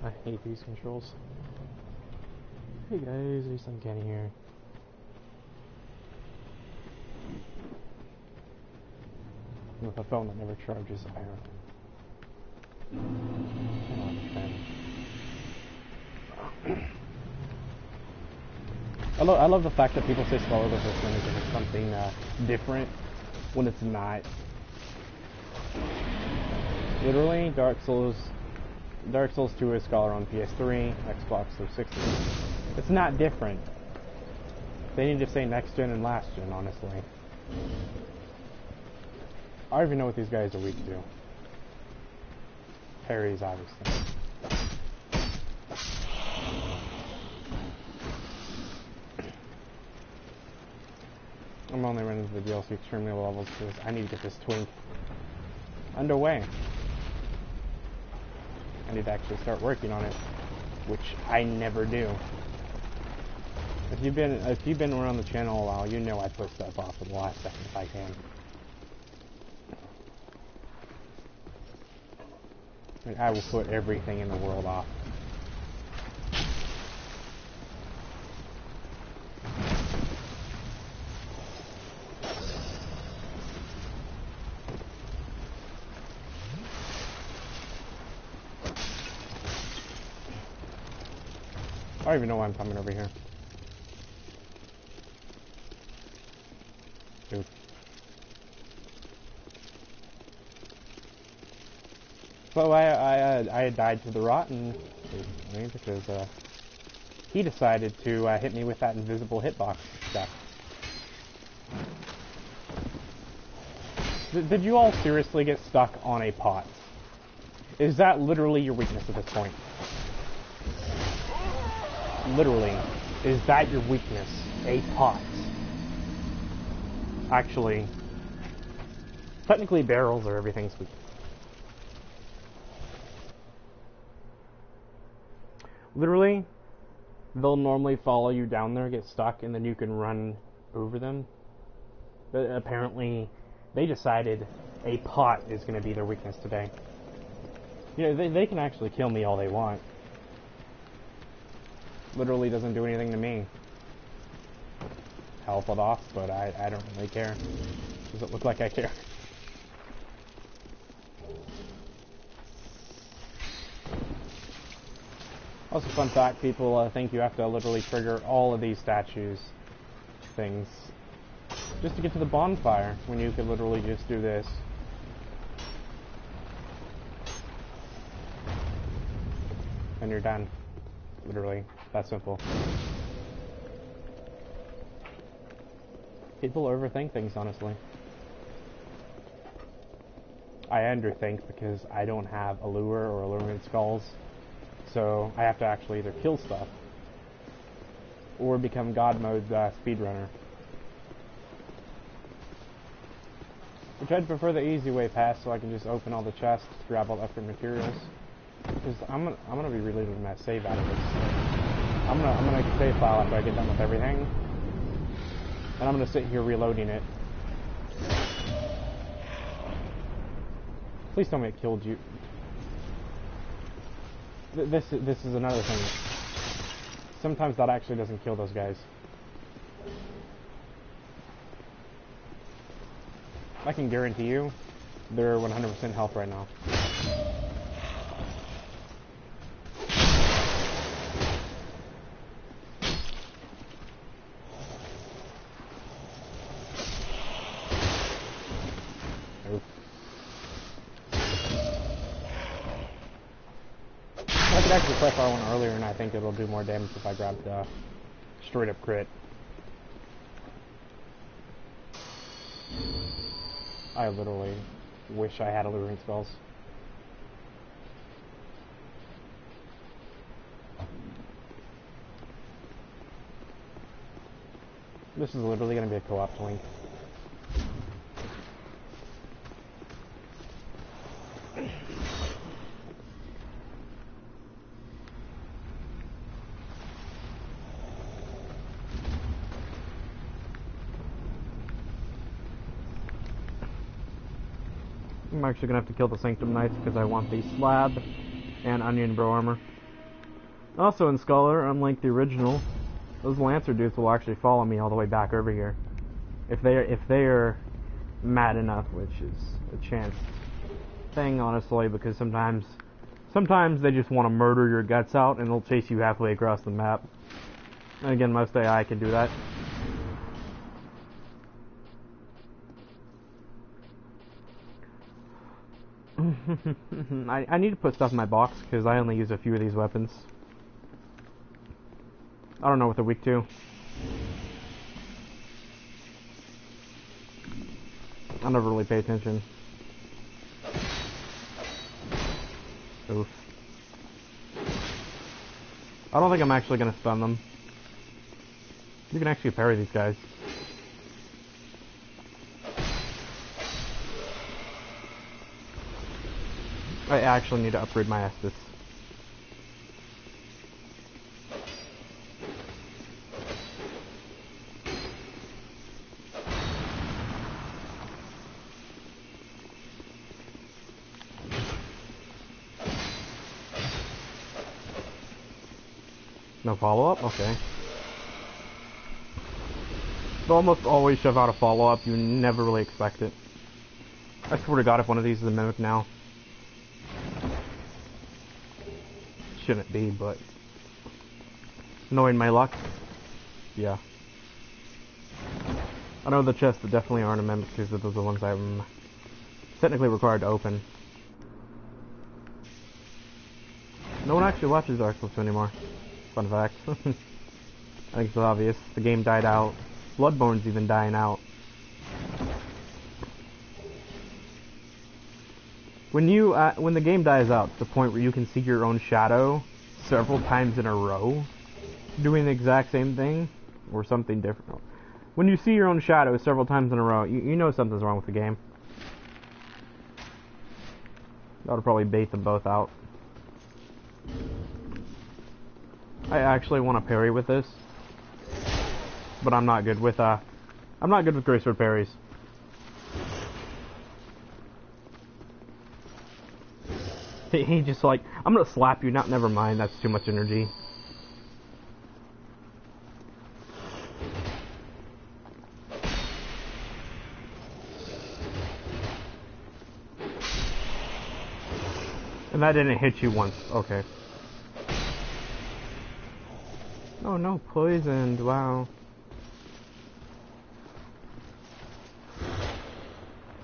I hate these controls. Hey guys, at least I'm getting here. With a phone that never charges iron. I love the fact that people say slower the first one because it's something different when it's not. Literally, Dark Souls 2 is Scholar on PS3, Xbox 360. It's not different. They need to say next gen and last gen, honestly. I don't even know what these guys are weak to. Parries, obviously. I'm only running the DLC extremely low levels because I need to get this twink underway. I need to actually start working on it, which I never do. If you've been around the channel a while, you know I put stuff off at the last second if I can. And I will put everything in the world off. I don't even know why I'm coming over here. Dude. So I died to the Rotten because he decided to hit me with that invisible hitbox stuff. Did you all seriously get stuck on a pot? Is that literally your weakness at this point? Literally, is that your weakness? A pot. Actually, technically barrels are everything's weak. Literally, they'll normally follow you down there, get stuck, and then you can run over them. But apparently, they decided a pot is going to be their weakness today. You know, they can actually kill me all they want. Literally doesn't do anything to me. Health it off, but I don't really care. Does it look like I care? Also, fun fact, people think you have to literally trigger all of these statues things just to get to the bonfire, when you could literally just do this. And you're done. Literally. That simple. People overthink things, honestly. I underthink because I don't have a lure or allurement skulls. So I have to actually either kill stuff or become God mode speedrunner. Which I'd prefer the easy way past, so I can just open all the chests, grab all the extra materials. Because I'm gonna be reloading that save out of this. I'm gonna make a save file after I get done with everything, and I'm gonna sit here reloading it. Please tell me it killed you. This is another thing. Sometimes that actually doesn't kill those guys. I can guarantee you, they're 100% health right now. I could actually press R1 earlier, and I think it'll do more damage if I grabbed straight up crit. I literally wish I had alluring spells. This is literally going to be a co-op link. I'm actually going to have to kill the Sanctum Knights because I want the slab and onion bro armor. Also in Scholar, unlike the original, those Lancer dudes will actually follow me all the way back over here. If they're mad enough, which is a chance thing, honestly, because sometimes they just want to murder your guts out and they'll chase you halfway across the map. And again, most AI can do that. I need to put stuff in my box because I only use a few of these weapons. I don't know what they're weak to. I never really pay attention. Oof. I don't think I'm actually gonna stun them. You can actually parry these guys. I actually need to upgrade my Estus. No follow-up? Okay. They'll almost always shove out a follow-up. You never really expect it. I swear to God, if one of these is a mimic now. Shouldn't be, but... knowing my luck, yeah. I know the chests that definitely aren't a mimic because those are the ones I'm technically required to open. No one actually watches Dark Souls 2 anymore. Fun fact. I think it's obvious. The game died out. Bloodborne's even dying out. When the game dies out to the point where you can see your own shadow several times in a row, doing the exact same thing, or something different. When you see your own shadow several times in a row, you know something's wrong with the game. That'll probably bait them both out. I actually want to parry with this, but I'm not good with greatsword parries. He just like, I'm gonna slap you. Never mind. That's too much energy. And that didn't hit you once. Okay. Oh no, poisoned. Wow.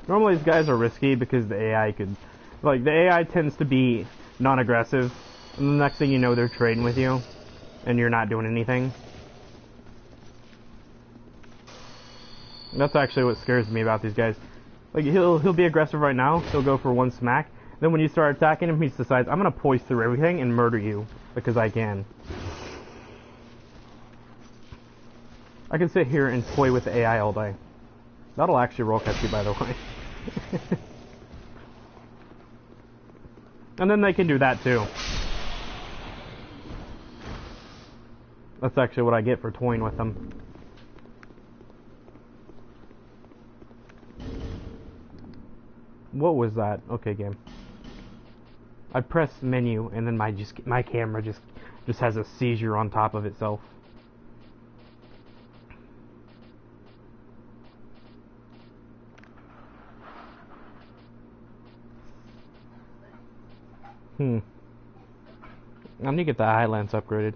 Normally these guys are risky because the AI could... like, the AI tends to be non-aggressive, and the next thing you know they're trading with you, and you're not doing anything. And that's actually what scares me about these guys. Like, he'll be aggressive right now, he'll go for one smack, then when you start attacking him, he decides, I'm gonna poise through everything and murder you, because I can. I can sit here and toy with the AI all day. That'll actually roll catch you, by the way. And then they can do that too. That's actually what I get for toying with them. What was that? Okay, game. I press menu and then my camera just has a seizure on top of itself. I need to get the Highlands upgraded.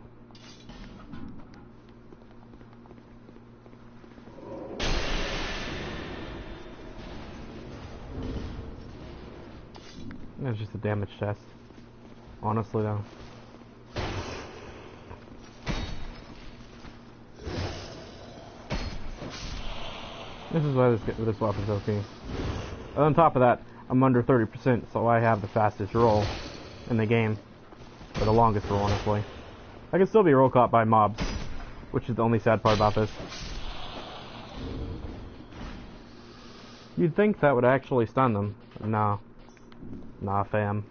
That's just a damage test. Honestly, though. This is why this weapon's OP. And on top of that, I'm under 30%, so I have the fastest roll in the game. Or the longest roll, honestly. I can still be roll caught by mobs, which is the only sad part about this. You'd think that would actually stun them. No. Nah, fam.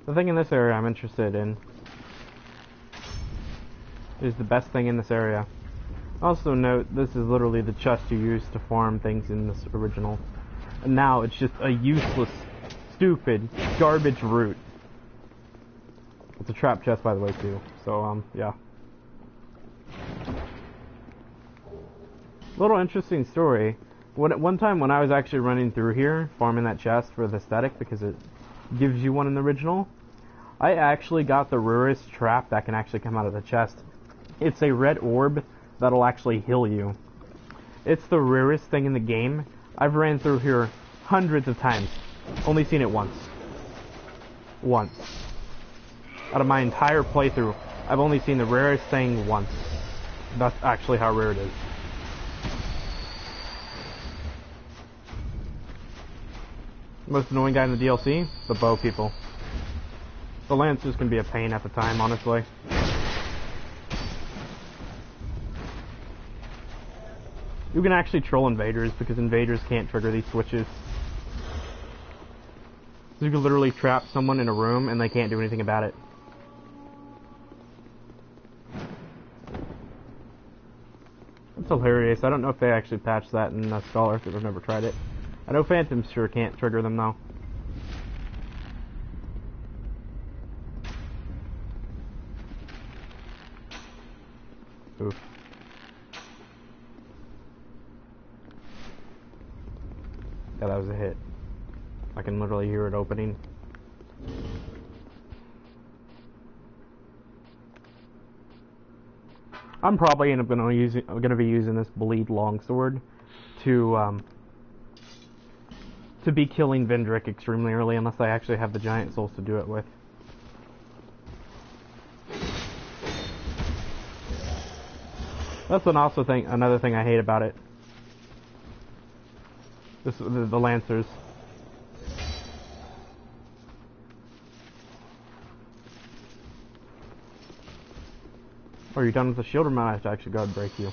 The thing in this area I'm interested in is the best thing in this area. Also note, this is literally the chest you use to farm things in this original. And now it's just a useless, stupid, garbage route. It's a trap chest, by the way, too. So, yeah. Little interesting story. One time when I was actually running through here, farming that chest for the aesthetic, because it gives you one in the original, I actually got the rarest trap that can actually come out of the chest. It's a red orb that'll actually heal you. It's the rarest thing in the game. I've ran through here hundreds of times. Only seen it once. Once. Out of my entire playthrough, I've only seen the rarest thing once. That's actually how rare it is. Most annoying guy in the DLC? The bow people. The Lancers can be a pain at the time, honestly. You can actually troll invaders because invaders can't trigger these switches. So you can literally trap someone in a room and they can't do anything about it. That's hilarious. I don't know if they actually patched that in Scholar because I've never tried it. I know Phantoms sure can't trigger them though. Oof. Yeah, that was a hit. I can literally hear it opening. I'm probably gonna be using this bleed longsword to be killing Vendrick extremely early, unless I actually have the giant souls to do it with. That's another thing I hate about it. The Lancers. Are you done with the shield, or might I have to actually go and break you?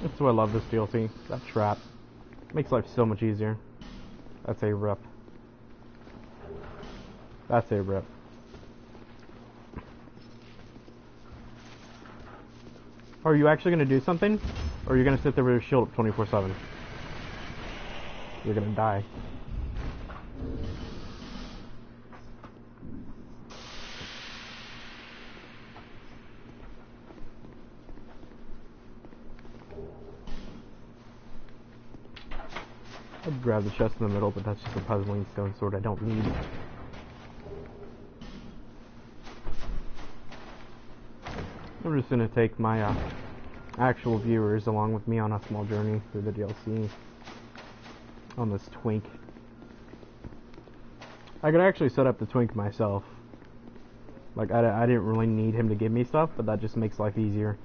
That's why I love this DLC. That trap makes life so much easier. That's a rip. That's a rip. Are you actually going to do something? Or are you going to sit there with your shield up 24/7? You're going to die. I'd grab the chest in the middle, but that's just a puzzling stone sword I don't need. I'm just going to take my actual viewers along with me on a small journey through the DLC on this twink. I could actually set up the twink myself. Like, I didn't really need him to give me stuff, but that just makes life easier.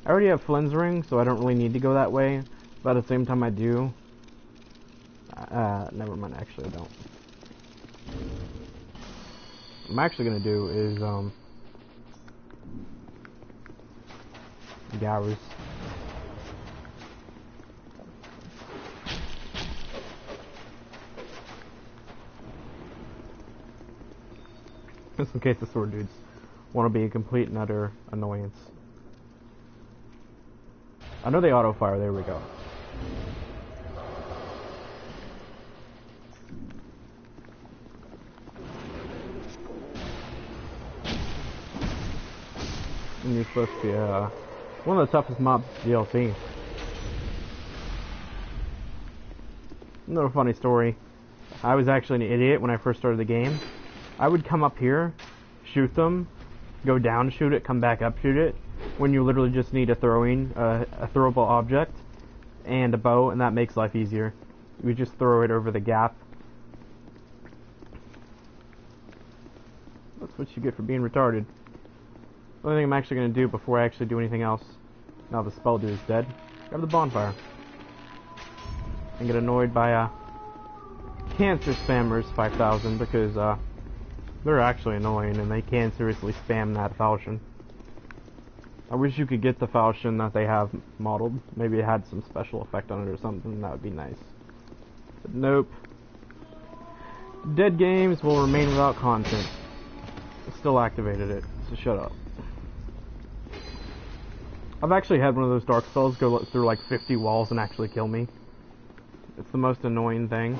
I already have Flynn's ring, so I don't really need to go that way. But at the same time I do. Never mind, actually I don't. What I'm actually going to do is, Gowers. Just in case the sword dudes want to be a complete and utter annoyance. I know they auto fire, there we go. And you're supposed to be one of the toughest mobs DLC. Another funny story. I was actually an idiot when I first started the game. I would come up here, shoot them, go down, shoot it, come back up, shoot it, when you literally just need a throwable object and a bow, and that makes life easier. You just throw it over the gap. That's what you get for being retarded. The only thing I'm actually going to do before I actually do anything else, now the spell dude is dead, grab the bonfire. And get annoyed by cancer spammers 5000 because they're actually annoying and they can seriously spam that 1000. I wish you could get the falchion that they have modeled. Maybe it had some special effect on it or something. That would be nice. But nope. Dead games will remain without content. Still activated it, so shut up. I've actually had one of those dark spells go through like 50 walls and actually kill me. It's the most annoying thing.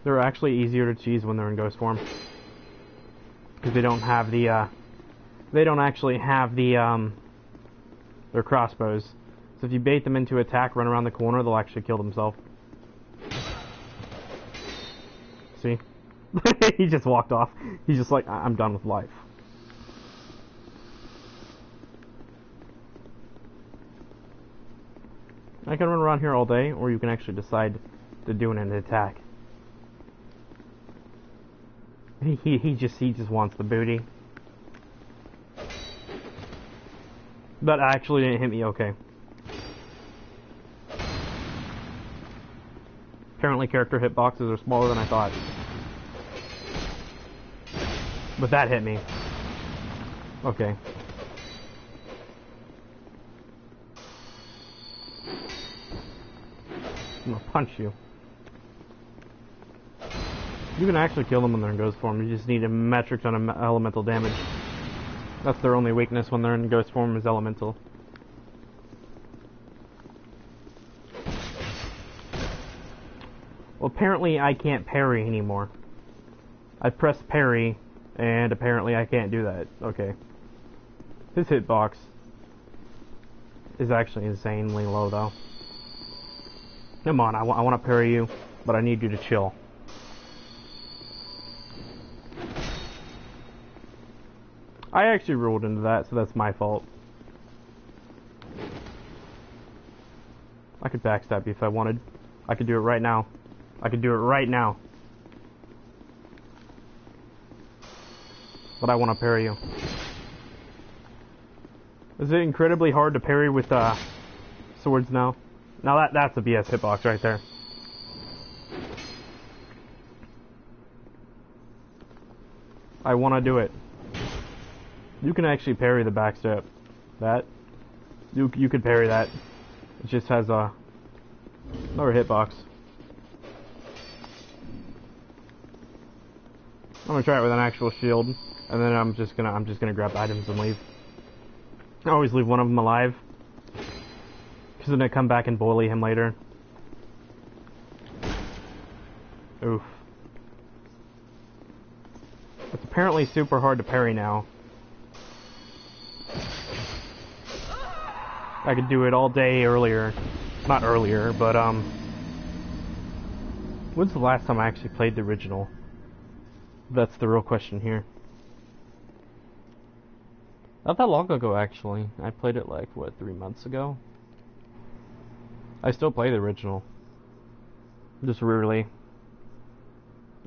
They're actually easier to cheese when they're in ghost form. Because they don't have the, they don't actually have the, their crossbows. So if you bait them into attack, run around the corner, they'll actually kill themselves. See? He just walked off. He's just like, I'm done with life. I can run around here all day, or you can actually decide to do an attack. He just wants the booty. That actually didn't hit me okay. Apparently character hitboxes are smaller than I thought. But that hit me. Okay. I'm gonna punch you. You can actually kill them when they're in ghost form. You just need a metric ton of elemental damage. That's their only weakness when they're in ghost form, is elemental. Well, apparently I can't parry anymore. I pressed parry, and apparently I can't do that. Okay. His hitbox is actually insanely low, though. Come on, I want to parry you, but I need you to chill. I actually rolled into that, so that's my fault. I could backstab you if I wanted. I could do it right now. I could do it right now. But I want to parry you. Is it incredibly hard to parry with swords now? Now that's a BS hitbox right there. I want to do it. You can actually parry the backstep. That. You could parry that. It just has another hitbox. I'm gonna try it with an actual shield, and then I'm just gonna grab items and leave. I always leave one of them alive, because then I come back and bully him later. Oof. It's apparently super hard to parry now. I could do it all day earlier. Not earlier, but when's the last time I actually played the original? That's the real question here. Not that long ago, actually. I played it like, what, 3 months ago? I still play the original. Just rarely.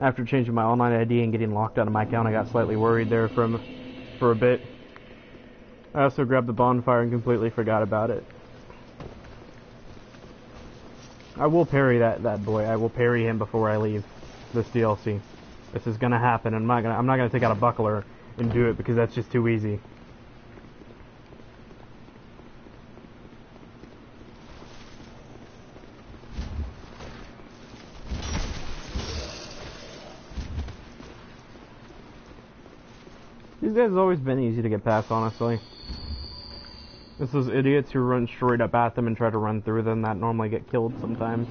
After changing my online ID and getting locked out of my account, I got slightly worried there for a bit. I also grabbed the bonfire and completely forgot about it. I will parry that boy. I will parry him before I leave this DLC. This is gonna happen. I'm not gonna take out a buckler and do it because that's just too easy. These guys have always been easy to get past, honestly. It's those idiots who run straight up at them and try to run through them that normally get killed sometimes.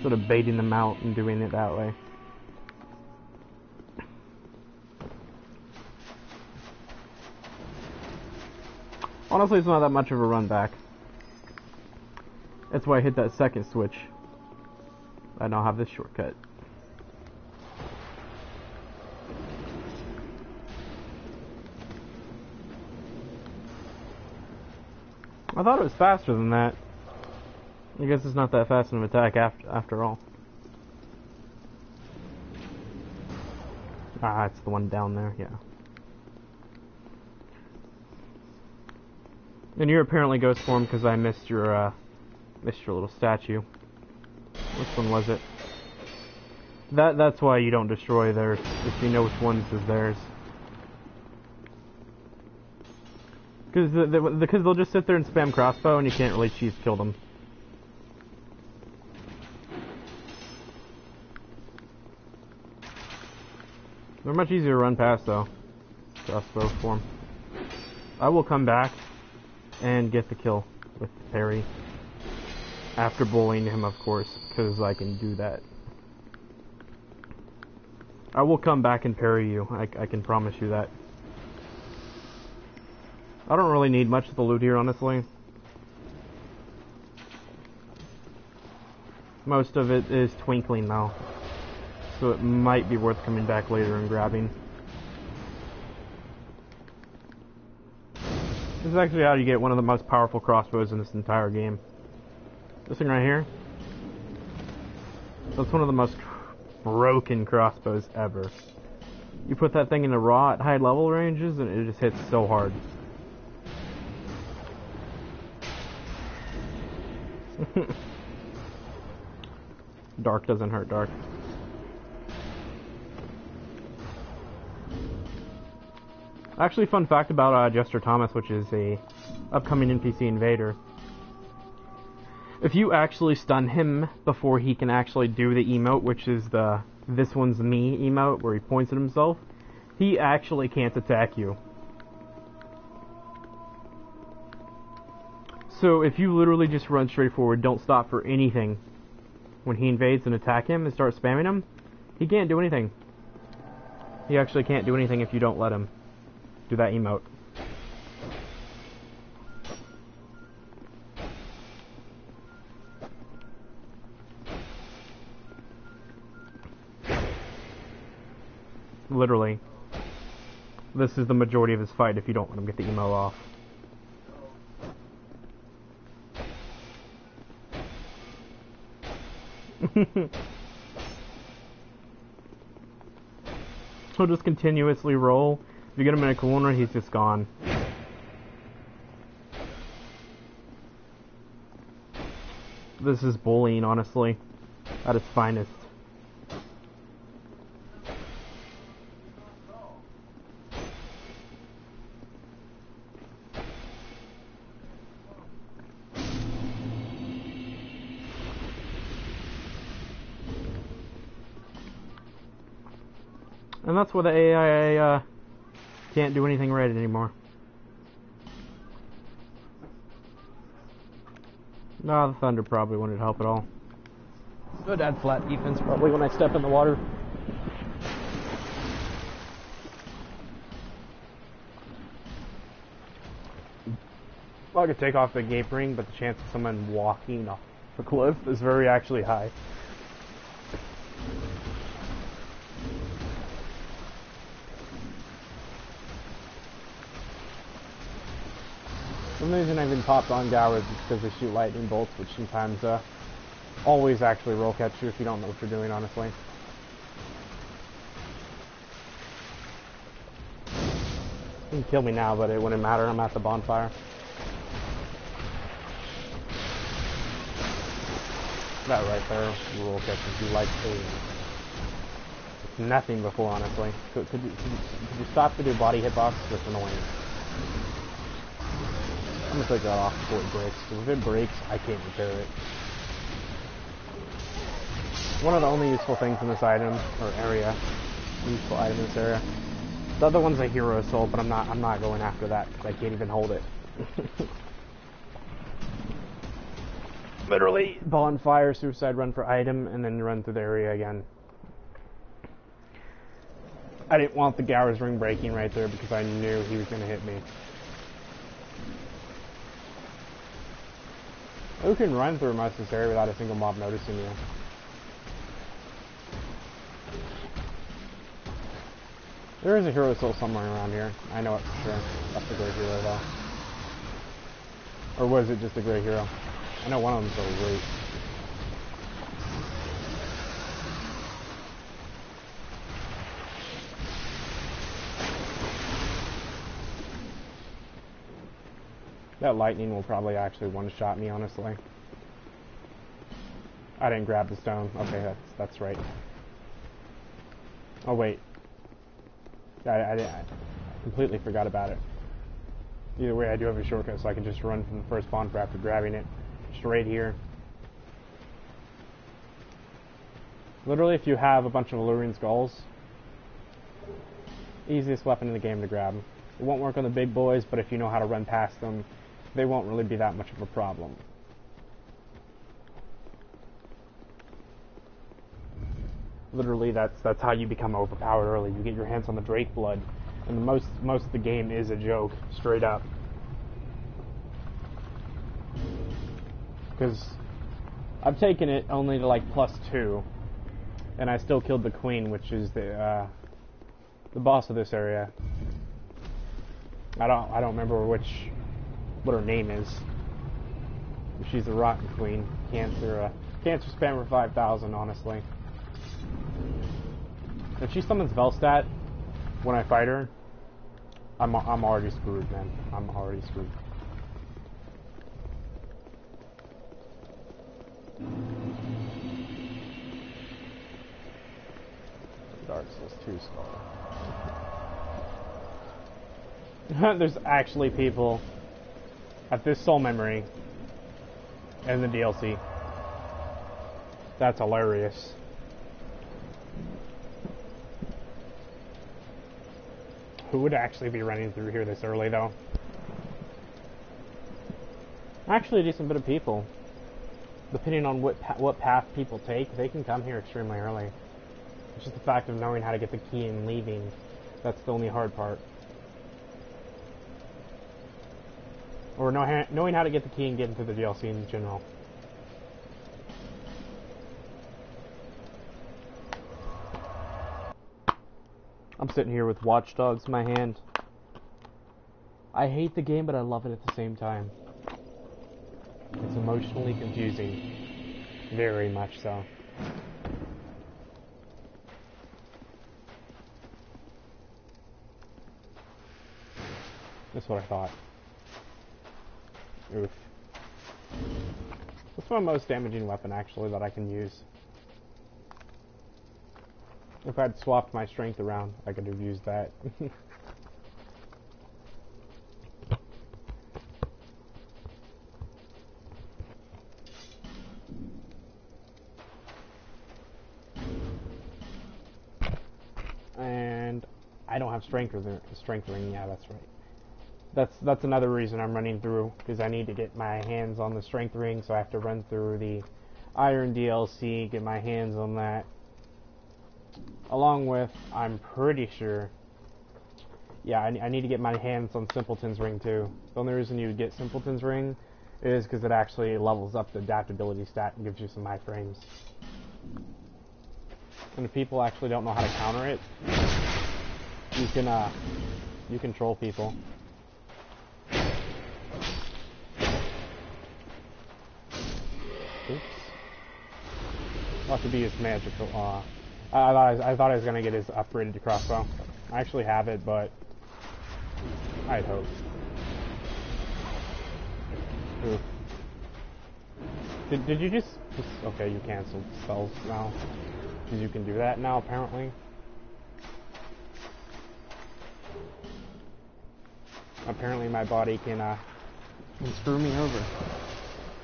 Sort of baiting them out and doing it that way. Honestly, it's not that much of a run back. That's why I hit that second switch. I now have this shortcut. I thought it was faster than that. I guess it's not that fast of an attack after all. Ah, it's the one down there, yeah. And you're apparently ghost form because I missed your little statue. Which one was it? That's why you don't destroy theirs, if you know which ones is theirs. Because they'll just sit there and spam crossbow, and you can't really cheese kill them. They're much easier to run past, though. Crossbow form. I will come back and get the kill with parry. After bullying him, of course, because I can do that. I will come back and parry you. I can promise you that. I don't really need much of the loot here, honestly. Most of it is twinkling now, so it might be worth coming back later and grabbing. This is actually how you get one of the most powerful crossbows in this entire game. This thing right here. That's one of the most broken crossbows ever. You put that thing in the raw at high level ranges and it just hits so hard. Dark doesn't hurt dark. Actually, fun fact about Jester Thomas, which is a upcoming NPC invader. If you actually stun him before he can actually do the emote, which is the "this one's me" emote, where he points at himself, he actually can't attack you. So if you literally just run straight forward, don't stop for anything, when he invades and attack him and start spamming him, he can't do anything. He actually can't do anything if you don't let him do that emote. Literally. This is the majority of his fight if you don't let him get the emote off. He'll just continuously roll. If you get him in a corner, he's just gone. This is bullying, honestly, at its finest. And that's why the AI can't do anything right anymore. No, the thunder probably wouldn't help at all. Good at flat defense probably when I step in the water. Well, I could take off the gape ring, but the chance of someone walking off the cliff is very actually high. The reason I've been popped on Gowers is because they shoot lightning bolts, which sometimes always actually roll catch you if you don't know what you're doing, honestly. You can kill me now, but it wouldn't matter. I'm at the bonfire. That right there, roll catches you like a... It's nothing before, honestly. Could you stop to do body hitbox? It's annoying. I'm gonna take that off before it breaks, because if it breaks, I can't repair it. One of the only useful things in this item, or area, useful item in this area. The other one's a hero assault, but I'm not going after that, because I can't even hold it. Literally, bonfire, suicide run for item, and then run through the area again. I didn't want the Gowers ring breaking right there, because I knew he was gonna hit me. You can run through most of this area without a single mob noticing you. There is a hero assault somewhere around here. I know it for sure. That's the great hero though. Or was it just a great hero? I know one of them's a great. That lightning will probably actually one-shot me, honestly. I didn't grab the stone. Okay, that's right. Oh wait. I completely forgot about it. Either way, I do have a shortcut, so I can just run from the first spawn trap after grabbing it. Just right here. Literally, if you have a bunch of alluring skulls, easiest weapon in the game to grab. It won't work on the big boys, but if you know how to run past them, they won't really be that much of a problem. Literally, that's how you become overpowered early. You get your hands on the Drake blood, and most of the game is a joke, straight up. Because I've taken it only to like +2, and I still killed the queen, which is the boss of this area. I don't remember what her name is. She's the rotten queen. Cancer spammer 5000, honestly. If she summons Velstat when I fight her, I'm already screwed, man. I'm already screwed. Dark Souls 2 skull. There's actually people at this soul memory and the DLC. That's hilarious. Who would actually be running through here this early, though? Actually, a decent bit of people. Depending on what path people take, they can come here extremely early. It's just the fact of knowing how to get the key and leaving. That's the only hard part. Or knowing how to get the key and get into the DLC in general. I'm sitting here with Watch Dogs in my hand. I hate the game, but I love it at the same time. It's emotionally confusing. Very much so. That's what I thought. Oof. That's my most damaging weapon, actually, that I can use. If I'd swapped my strength around, I could have used that. And I don't have strength ring. Yeah, that's right. That's another reason I'm running through, because I need to get my hands on the strength ring, so I have to run through the Iron DLC, get my hands on that. Along with, I'm pretty sure, yeah, I need to get my hands on Simpleton's Ring too. The only reason you would get Simpleton's Ring is because it actually levels up the adaptability stat and gives you some high frames. And if people actually don't know how to counter it, you can troll people. Oops. What could be his magical? I thought I was gonna get his upgraded crossbow. I actually have it, but I'd hope. Oof. Did you just okay? You canceled spells now, because you can do that now apparently. Apparently my body can screw me over.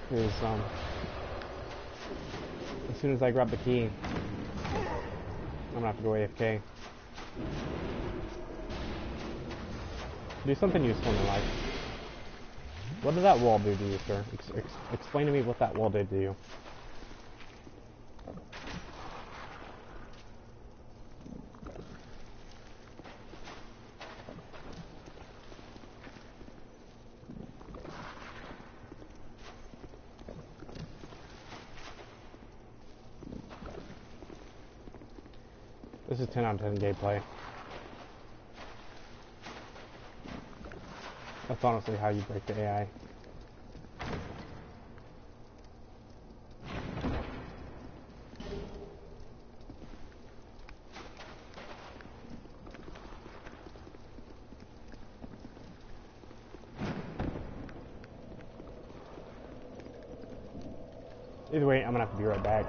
Because as soon as I grab the key, I'm gonna have to go AFK. Do something useful in your life. What did that wall do to you, sir? Explain to me what that wall did to you. This is 10 out of 10 gameplay. That's honestly how you break the AI. Either way, I'm gonna have to be right back.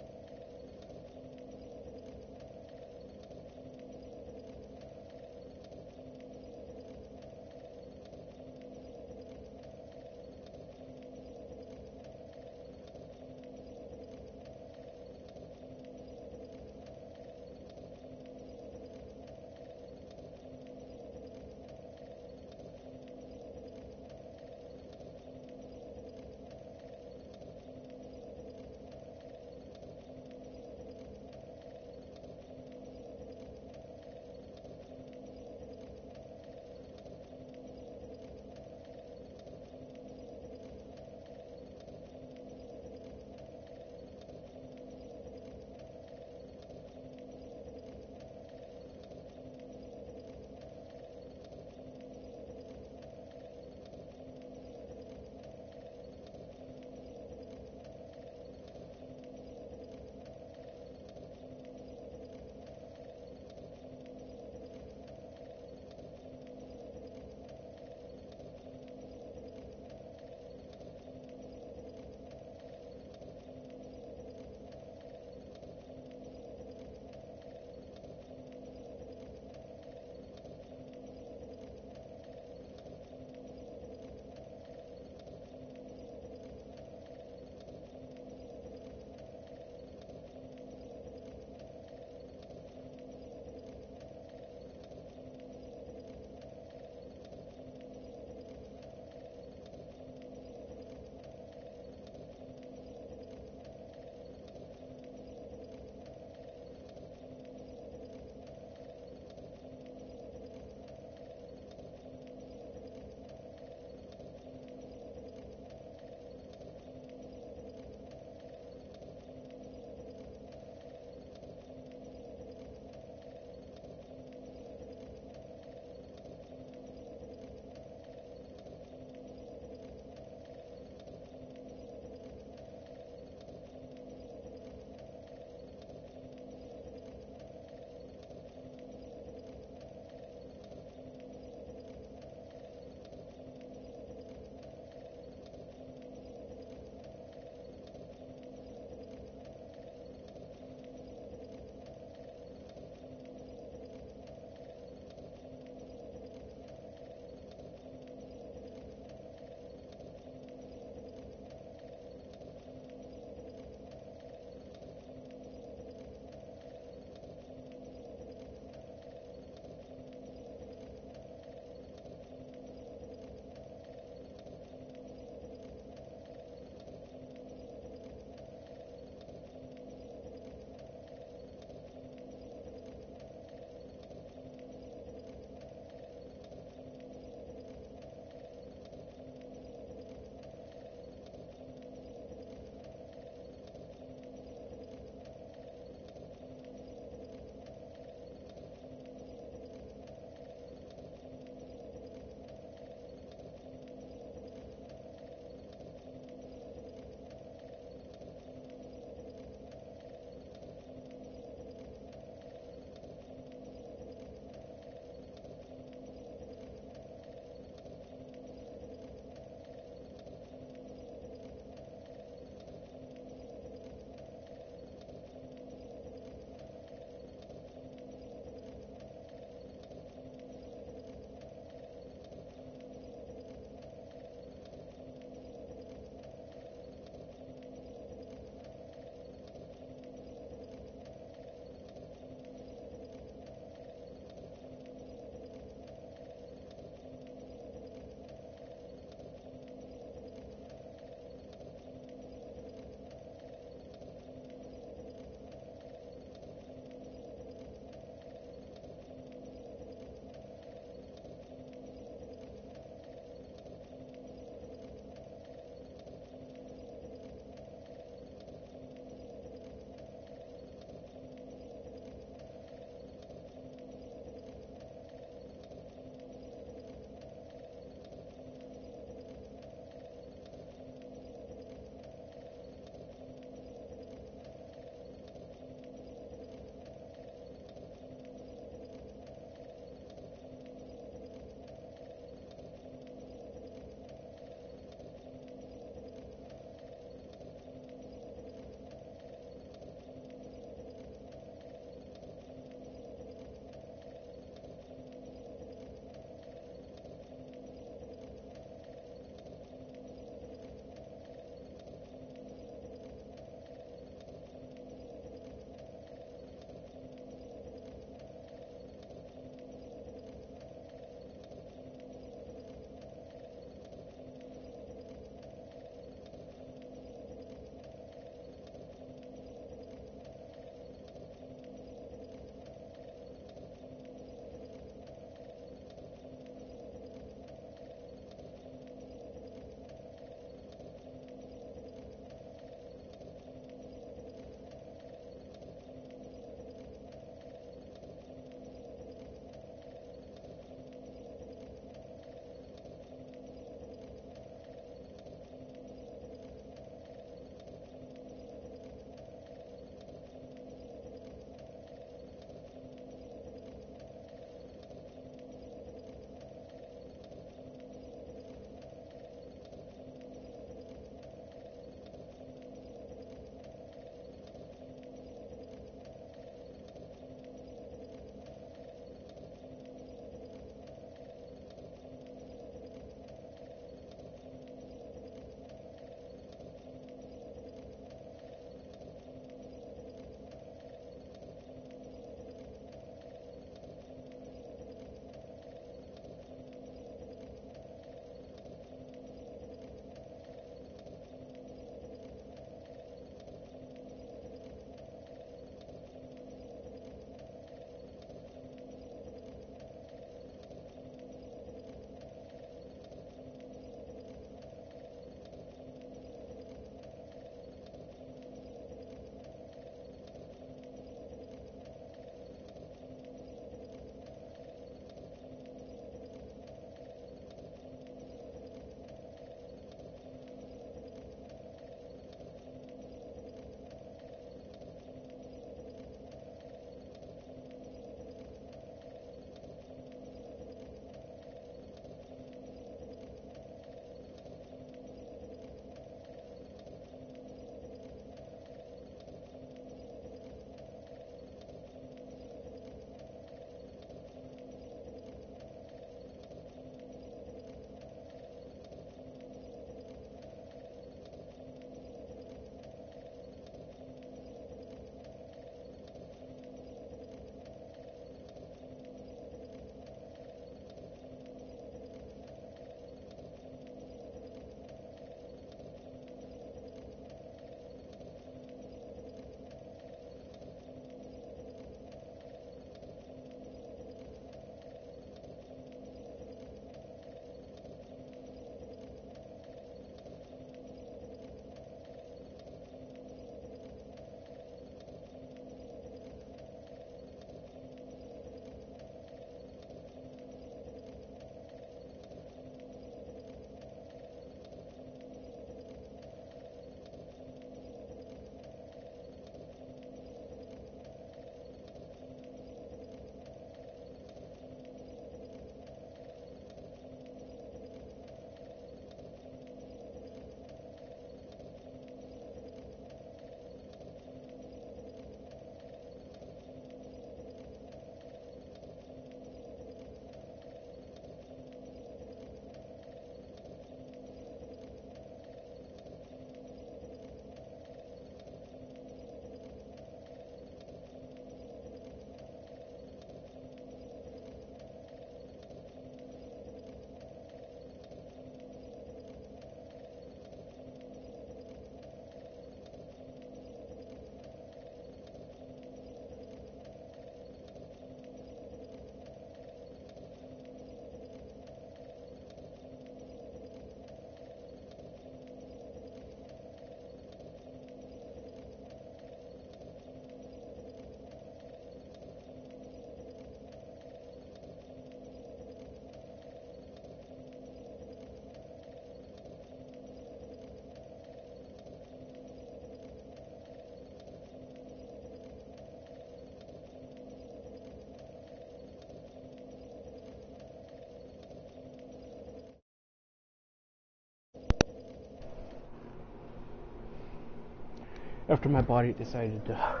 After my body decided to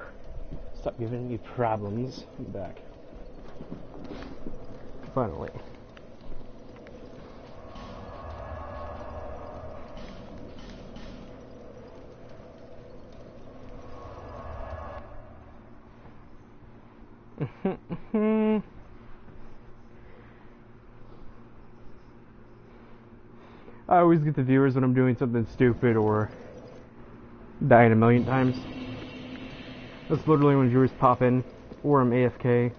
stop giving me problems, I'm back. Finally. I always get the viewers when I'm doing something stupid or dying a million times. That's literally when viewers pop in, or I'm AFK.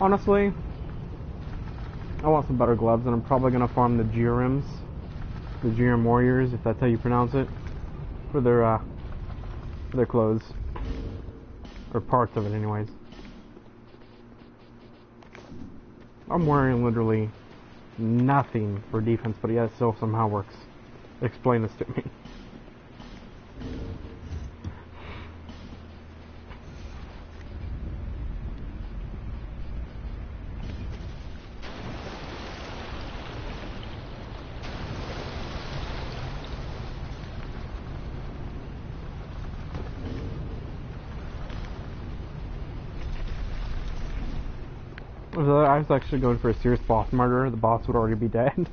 Honestly, I want some better gloves, and I'm probably gonna farm the GRMs, the GRM Warriors, if that's how you pronounce it, for their clothes, or parts of it, anyways. I'm wearing literally nothing for defense, but yet it still somehow works. Explain this to me. If I was actually going for a serious boss murder, the boss would already be dead.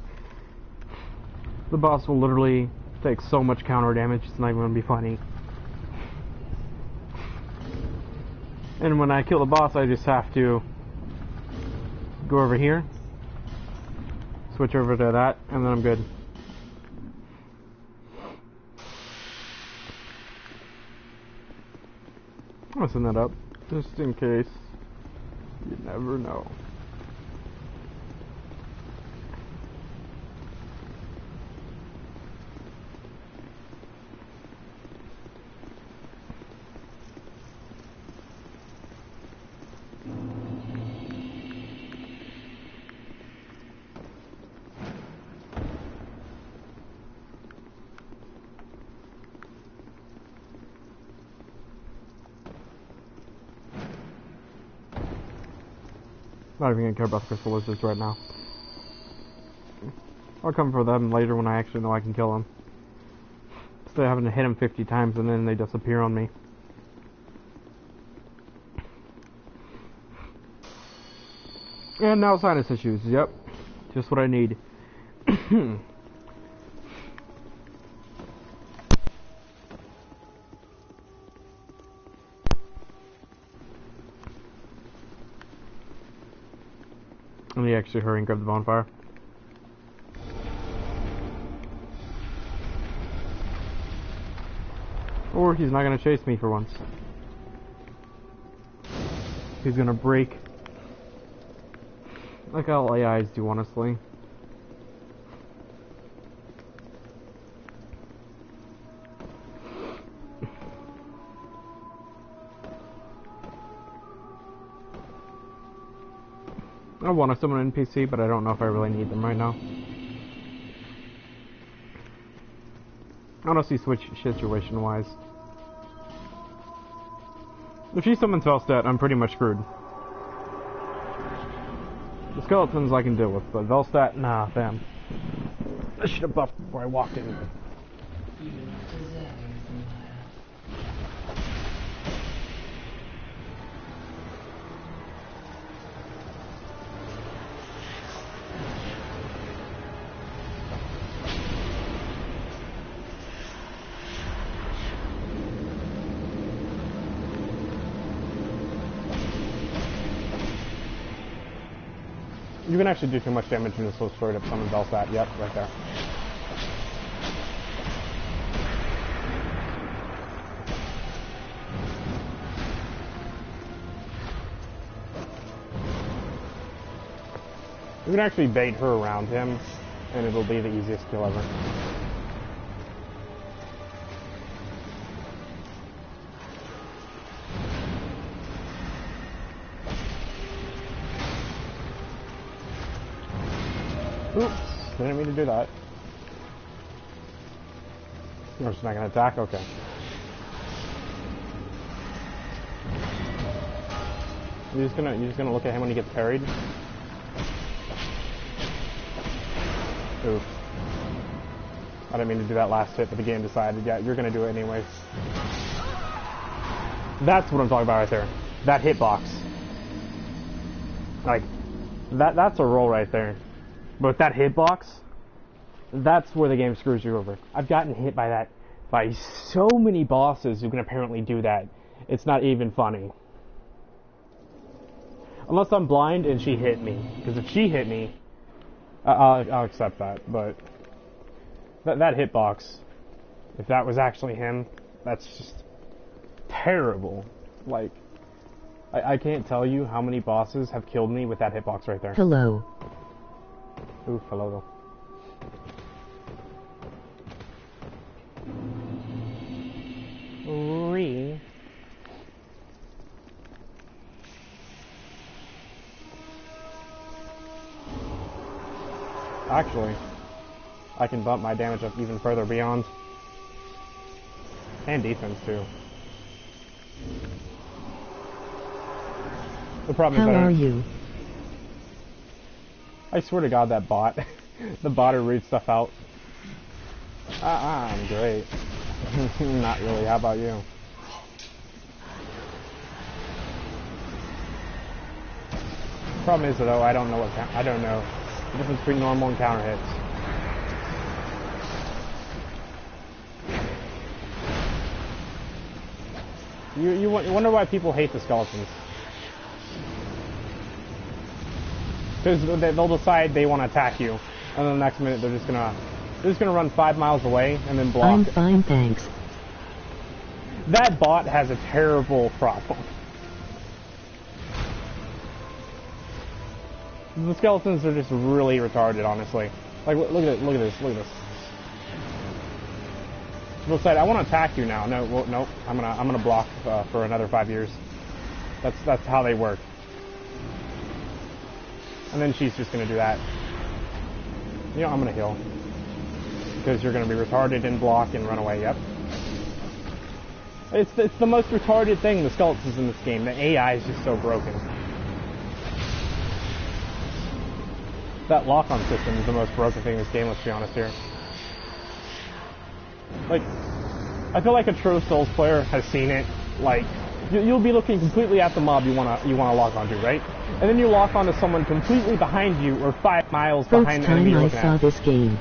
The boss will literally take so much counter damage, it's not even going to be funny. And when I kill the boss, I just have to go over here, switch over to that, and then I'm good. I'm gonna send that up, just in case. You never know. Not even gonna care about the crystal lizards right now. I'll come for them later when I actually know I can kill them. Instead of having to hit them 50 times and then they disappear on me. And now sinus issues, yep. Just what I need. Let me actually hurry and grab the bonfire. Or he's not gonna chase me for once. He's gonna break. Like all AIs do, honestly. I want to summon an NPC, but I don't know if I really need them right now. Honestly, switch situation-wise. If she summons Velstadt, I'm pretty much screwed. The skeletons I can deal with, but Velstadt, nah, fam. I should have buffed before I walked in. You can actually do too much damage and just go straight up summon Velstadt. Yep, right there. You can actually bait her around him, and it'll be the easiest kill ever. Oops, didn't mean to do that. We're just not gonna attack? Okay. You're just gonna look at him when he gets parried? Oof. I didn't mean to do that last hit, but the game decided, yeah, you're gonna do it anyways. That's what I'm talking about right there. That hitbox. Like, that's a roll right there. But that hitbox, that's where the game screws you over. I've gotten hit by that by so many bosses who can apparently do that. It's not even funny. Unless I'm blind and she hit me. Because if she hit me, I'll accept that. But that hitbox, if that was actually him, that's just terrible. Like, I can't tell you how many bosses have killed me with that hitbox right there. Hello. Oof, hello. Actually, I can bump my damage up even further beyond. And defense, too. The problem is How are you? I swear to God, that bot. The bot who reads stuff out. I'm great. Not really. How about you? Problem is, though, I don't know the difference between normal and counter hits. You wonder why people hate the skeletons. Because they'll decide they want to attack you, and then the next minute they're just gonna run 5 miles away and then block. I'm fine, thanks. That bot has a terrible problem. The skeletons are just really retarded, honestly. Like, look at this. They'll say, I want to attack you now. No, well, nope. I'm gonna block for another 5 years. That's how they work. And then she's just gonna do that. You know, I'm gonna heal. Because you're gonna be retarded and block and run away, yep. It's the most retarded thing, the skeletons in this game. The AI is just so broken. That lock-on system is the most broken thing in this game, let's be honest here. Like, I feel like a true Souls player has seen it. Like, you'll be looking completely at the mob you wanna lock onto, right? And then you lock onto someone completely behind you or 5 miles behind the enemy you're looking at. First time I saw this game.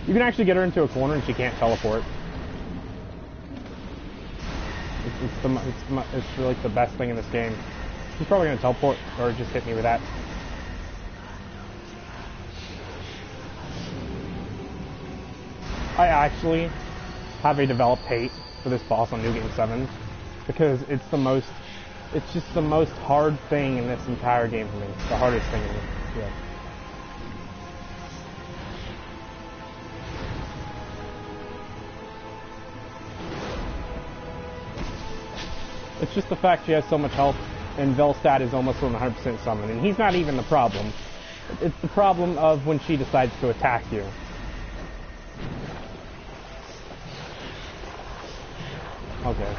You can actually get her into a corner and she can't teleport. It's like the best thing in this game. She's probably gonna teleport or just hit me with that. I actually have a developed hate for this boss on New Game 7 because it's just the most hard thing in this entire game for me. It's the hardest thing in this game. It's just the fact she has so much health, and Velstad is almost 100% summoned, and he's not even the problem. It's the problem of when she decides to attack you. Okay,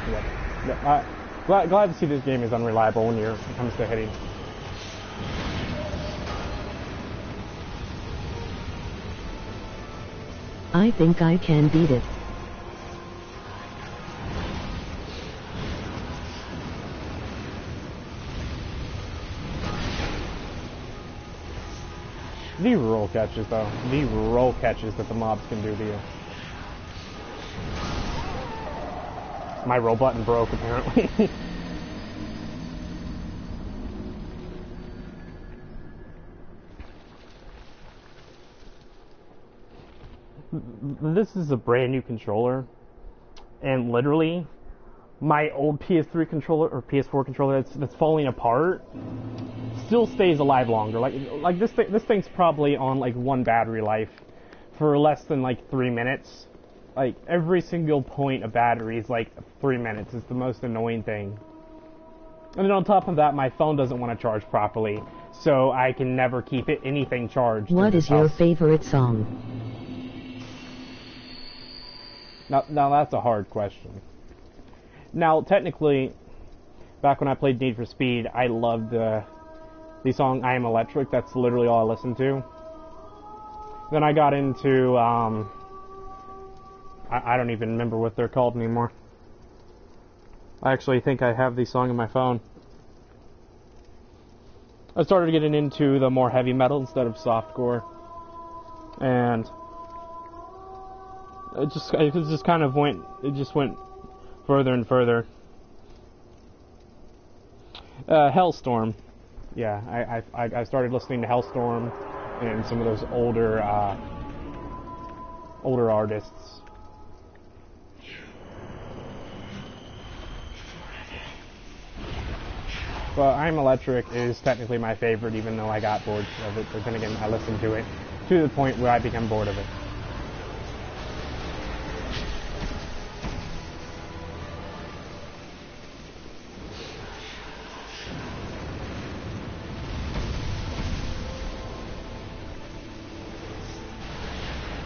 yeah. Glad to see this game is unreliable when it comes to hitting. I think I can beat it. The roll catches, though. The roll catches that the mobs can do to you. My roll button broke, apparently. This is a brand new controller. And literally, my old PS3 controller, or PS4 controller that's falling apart, still stays alive longer. Like this thing's probably on like 1 battery life for less than like 3 minutes. Like every single point of battery is like 3 minutes. It's the most annoying thing. And then on top of that, my phone doesn't want to charge properly, so I can never keep anything charged. What is your house. favorite song? Now that's a hard question. Now, technically, back when I played Need for Speed, I loved the song I Am Electric. That's literally all I listened to. Then I got into, I don't even remember what they're called anymore. I actually think I have the song in my phone. I started getting into the more heavy metal instead of softcore. And it just kind of went further and further. Hellstorm. Yeah, I started listening to Hellstorm and some of those older artists. But I'm Electric is technically my favorite, even though I got bored of it. But then again, I listened to it to the point where I become bored of it.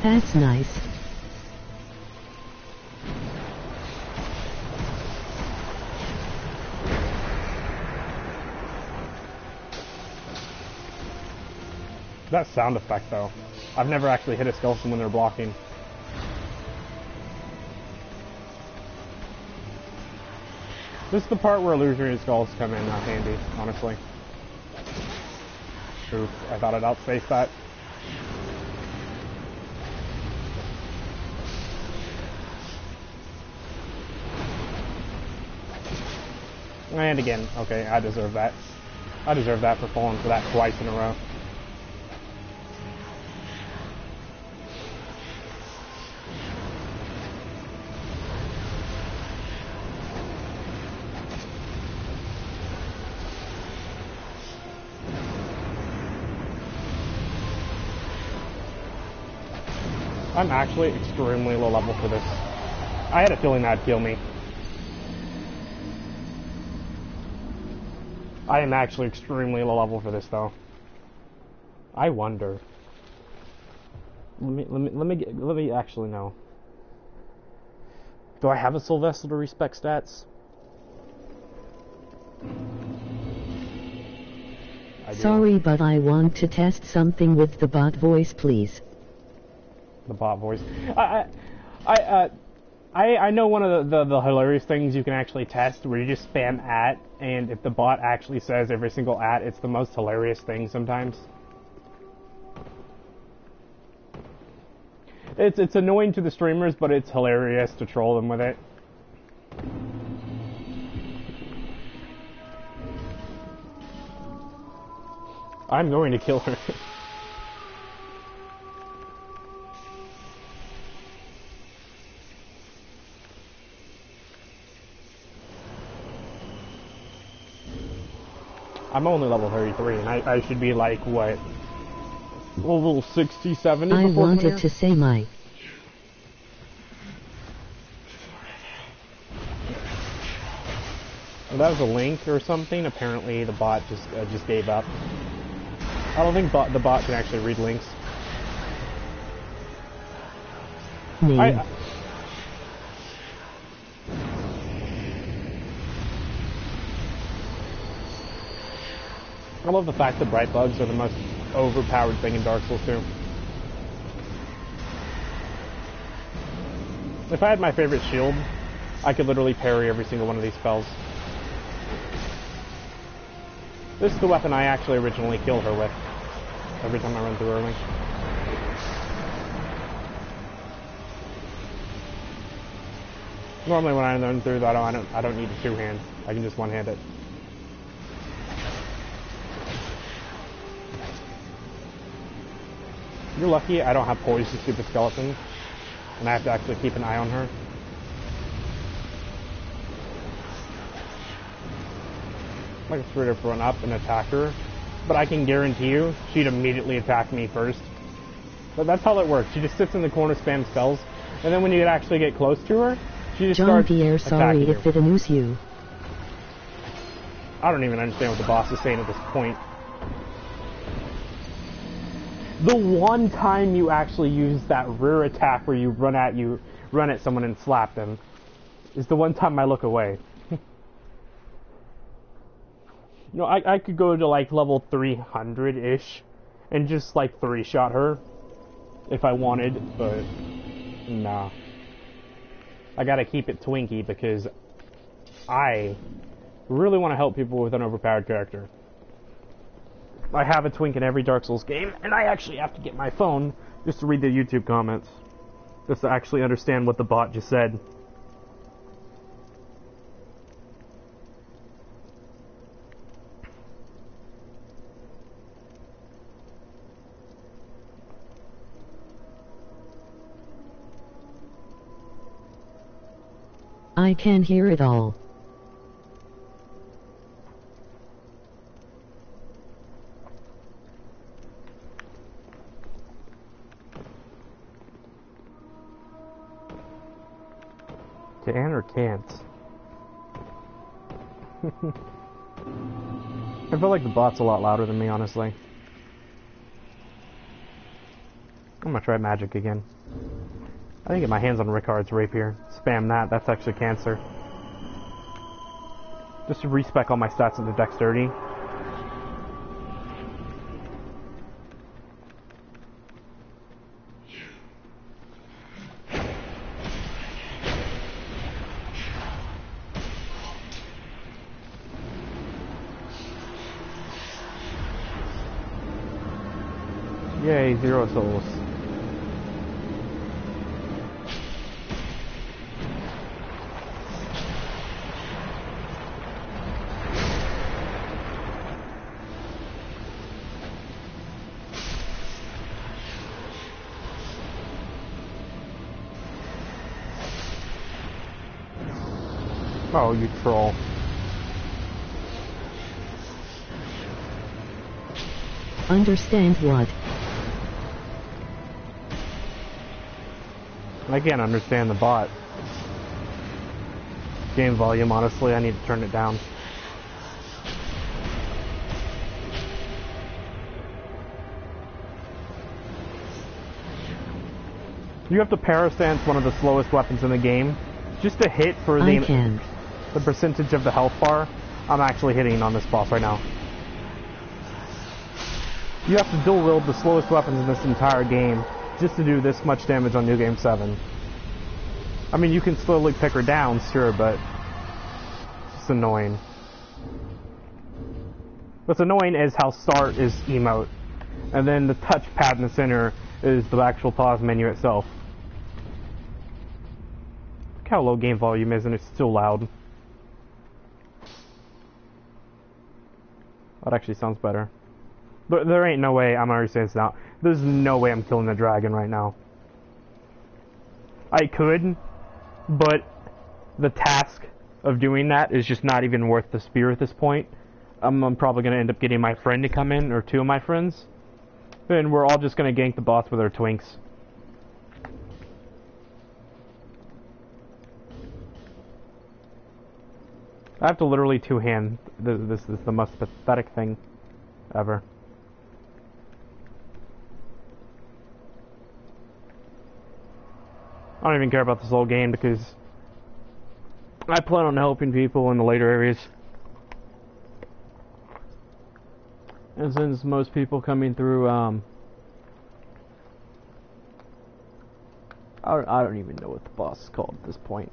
That's nice. That sound effect, though. I've never actually hit a skeleton when they're blocking. This is the part where illusionary skulls come in handy, honestly. Oof, I thought I'd outspace that. And again, okay, I deserve that. I deserve that for falling for that twice in a row. I'm actually extremely low level for this. I had a feeling that'd kill me. I am actually extremely low level for this, though. I wonder. Let me actually know. Do I have a soul vessel to respec stats? Sorry, but I want to test something with the bot voice, please. The bot voice. I know one of the hilarious things you can actually test where you just spam @ and if the bot actually says every single @ it's the most hilarious thing sometimes. It's annoying to the streamers, but it's hilarious to troll them with it. I'm going to kill her. I'm only level 33, and I should be like, what, level 60, 70 I before wanted to say my... Well, that was a link or something. Apparently the bot just gave up. I don't think the bot can actually read links. Name. I love the fact that bright bugs are the most overpowered thing in Dark Souls 2. If I had my favorite shield, I could literally parry every single one of these spells. This is the weapon I actually originally killed her with. Every time I run through early. Normally when I run through that, I don't need a two-hand. I can just one-hand it. You're lucky I don't have poise to shoot the skeleton, and I have to actually keep an eye on her. I can straight up run up and attack her, but I can guarantee you she'd immediately attack me first. But that's how it works. She just sits in the corner, spams spells, and then when you actually get close to her, she just starts Jean-Pierre, sorry attacking if it annoys you. I don't even understand what the boss is saying at this point. The one time you actually use that rear attack where you run at someone and slap them is the one time I look away. You know, I could go to like level 300-ish and just like 3-shot her if I wanted, but nah. I gotta keep it Twinkie because I really want to help people with an overpowered character. I have a Twink in every Dark Souls game, and I actually have to get my phone just to read the YouTube comments, just to actually understand what the bot just said. I can hear it all. Can or can't? I feel like the bot's a lot louder than me, honestly. I'm gonna try magic again. I didn't get my hands on Rickard's rapier. Spam that, that's actually cancer. Just to respec all my stats into dexterity. Yay, 0 souls. Oh, you troll. Understand what? I can't understand the bot. Game volume, honestly, I need to turn it down. You have to parastance one of the slowest weapons in the game. Just to hit for the percentage of the health bar. I'm actually hitting on this boss right now. You have to dual wield the slowest weapons in this entire game just to do this much damage on New Game 7. I mean, you can slowly pick her down, sure, but it's annoying. What's annoying is how start is emote, and then the touchpad in the center is the actual pause menu itself. Look how low game volume is, and it's still loud. That actually sounds better. But there ain't no way, I'm already saying this now, there's no way I'm killing the dragon right now. I could, but the task of doing that is just not even worth the spear at this point. I'm probably going to end up getting my friend to come in, or 2 of my friends. And we're all just going to gank the boss with our twinks. I have to literally two-hand. This is the most pathetic thing ever. I don't even care about this whole game because I plan on helping people in the later areas. And since most people coming through, I don't even know what the boss is called at this point.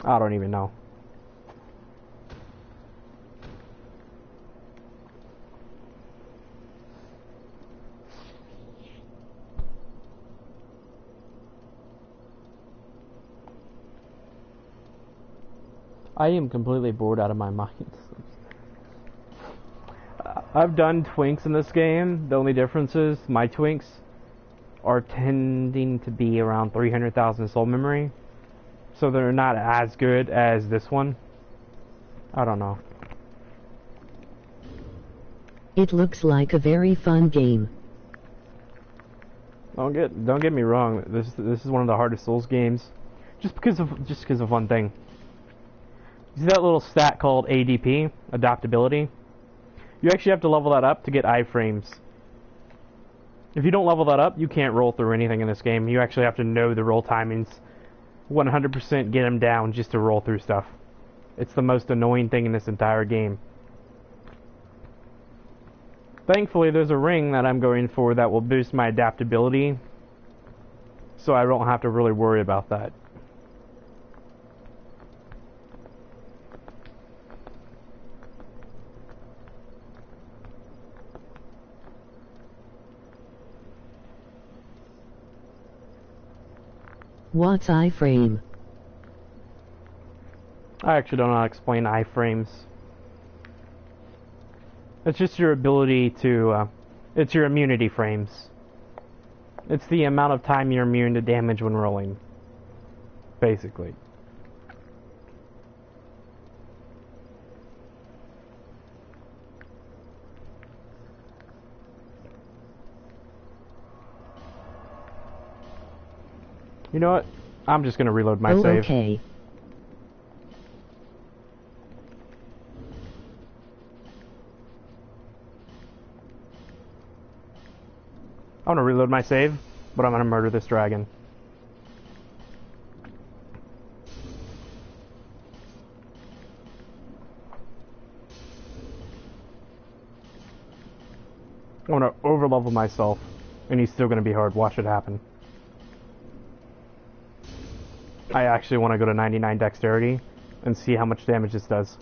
I don't even know. I am completely bored out of my mind. I've done twinks in this game. The only difference is my twinks are tending to be around 300,000 soul memory. So they're not as good as this one. I don't know. It looks like a very fun game. Don't get me wrong. This is one of the hardest Souls games. just because of one thing. You see that little stat called ADP, adaptability? You actually have to level that up to get iframes. If you don't level that up, you can't roll through anything in this game. You actually have to know the roll timings, 100% get them down just to roll through stuff. It's the most annoying thing in this entire game. Thankfully, there's a ring that I'm going for that will boost my adaptability, so I don't have to really worry about that. What's iframe? I actually don't know how to explain iframes. It's just your ability to, it's your immunity frames. It's the amount of time you're immune to damage when rolling, basically. You know what? I'm just gonna reload my save. Okay. I'm gonna reload my save, but I'm gonna murder this dragon. I'm gonna overlevel myself, and he's still gonna be hard. Watch it happen. I actually want to go to 99 dexterity and see how much damage this does.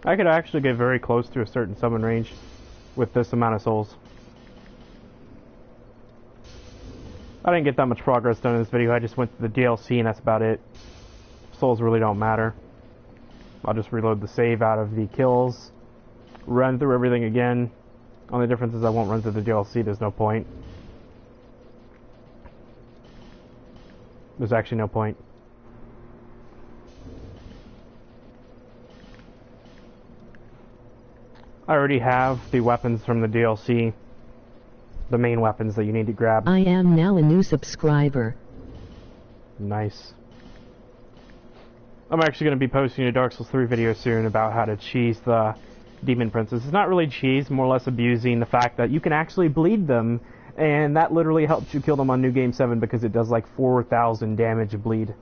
I could actually get very close to a certain summon range with this amount of souls. I didn't get that much progress done in this video. I just went to the DLC and that's about it. Souls really don't matter. I'll just reload the save out of the kills, run through everything again. Only difference is I won't run through the DLC. There's no point. There's actually no point. I already have the weapons from the DLC. The main weapons that you need to grab. I am now a new subscriber. Nice. I'm actually going to be posting a Dark Souls 3 video soon about how to cheese the Demon Princess. It's not really cheese, more or less abusing the fact that you can actually bleed them, and that literally helps you kill them on New Game 7 because it does like 4,000 damage bleed.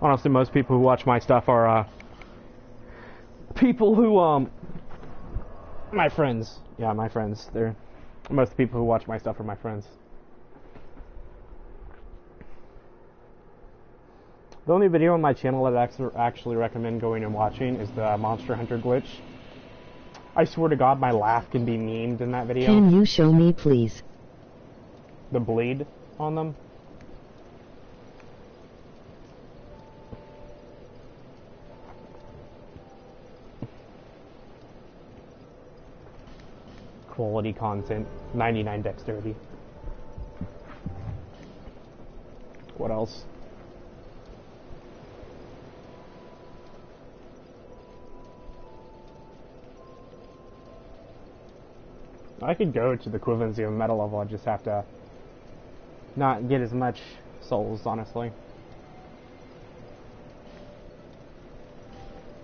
Honestly, most people who watch my stuff are people who my friends. Yeah, my friends. They're most people who watch my stuff are my friends. The only video on my channel that I actually recommend going and watching is the Monster Hunter glitch. I swear to God, my laugh can be memed in that video. Can you show me, please? The bleed on them. Quality content, 99 dexterity. What else? I could go to the equivalency of metal level, I just have to not get as much souls, honestly.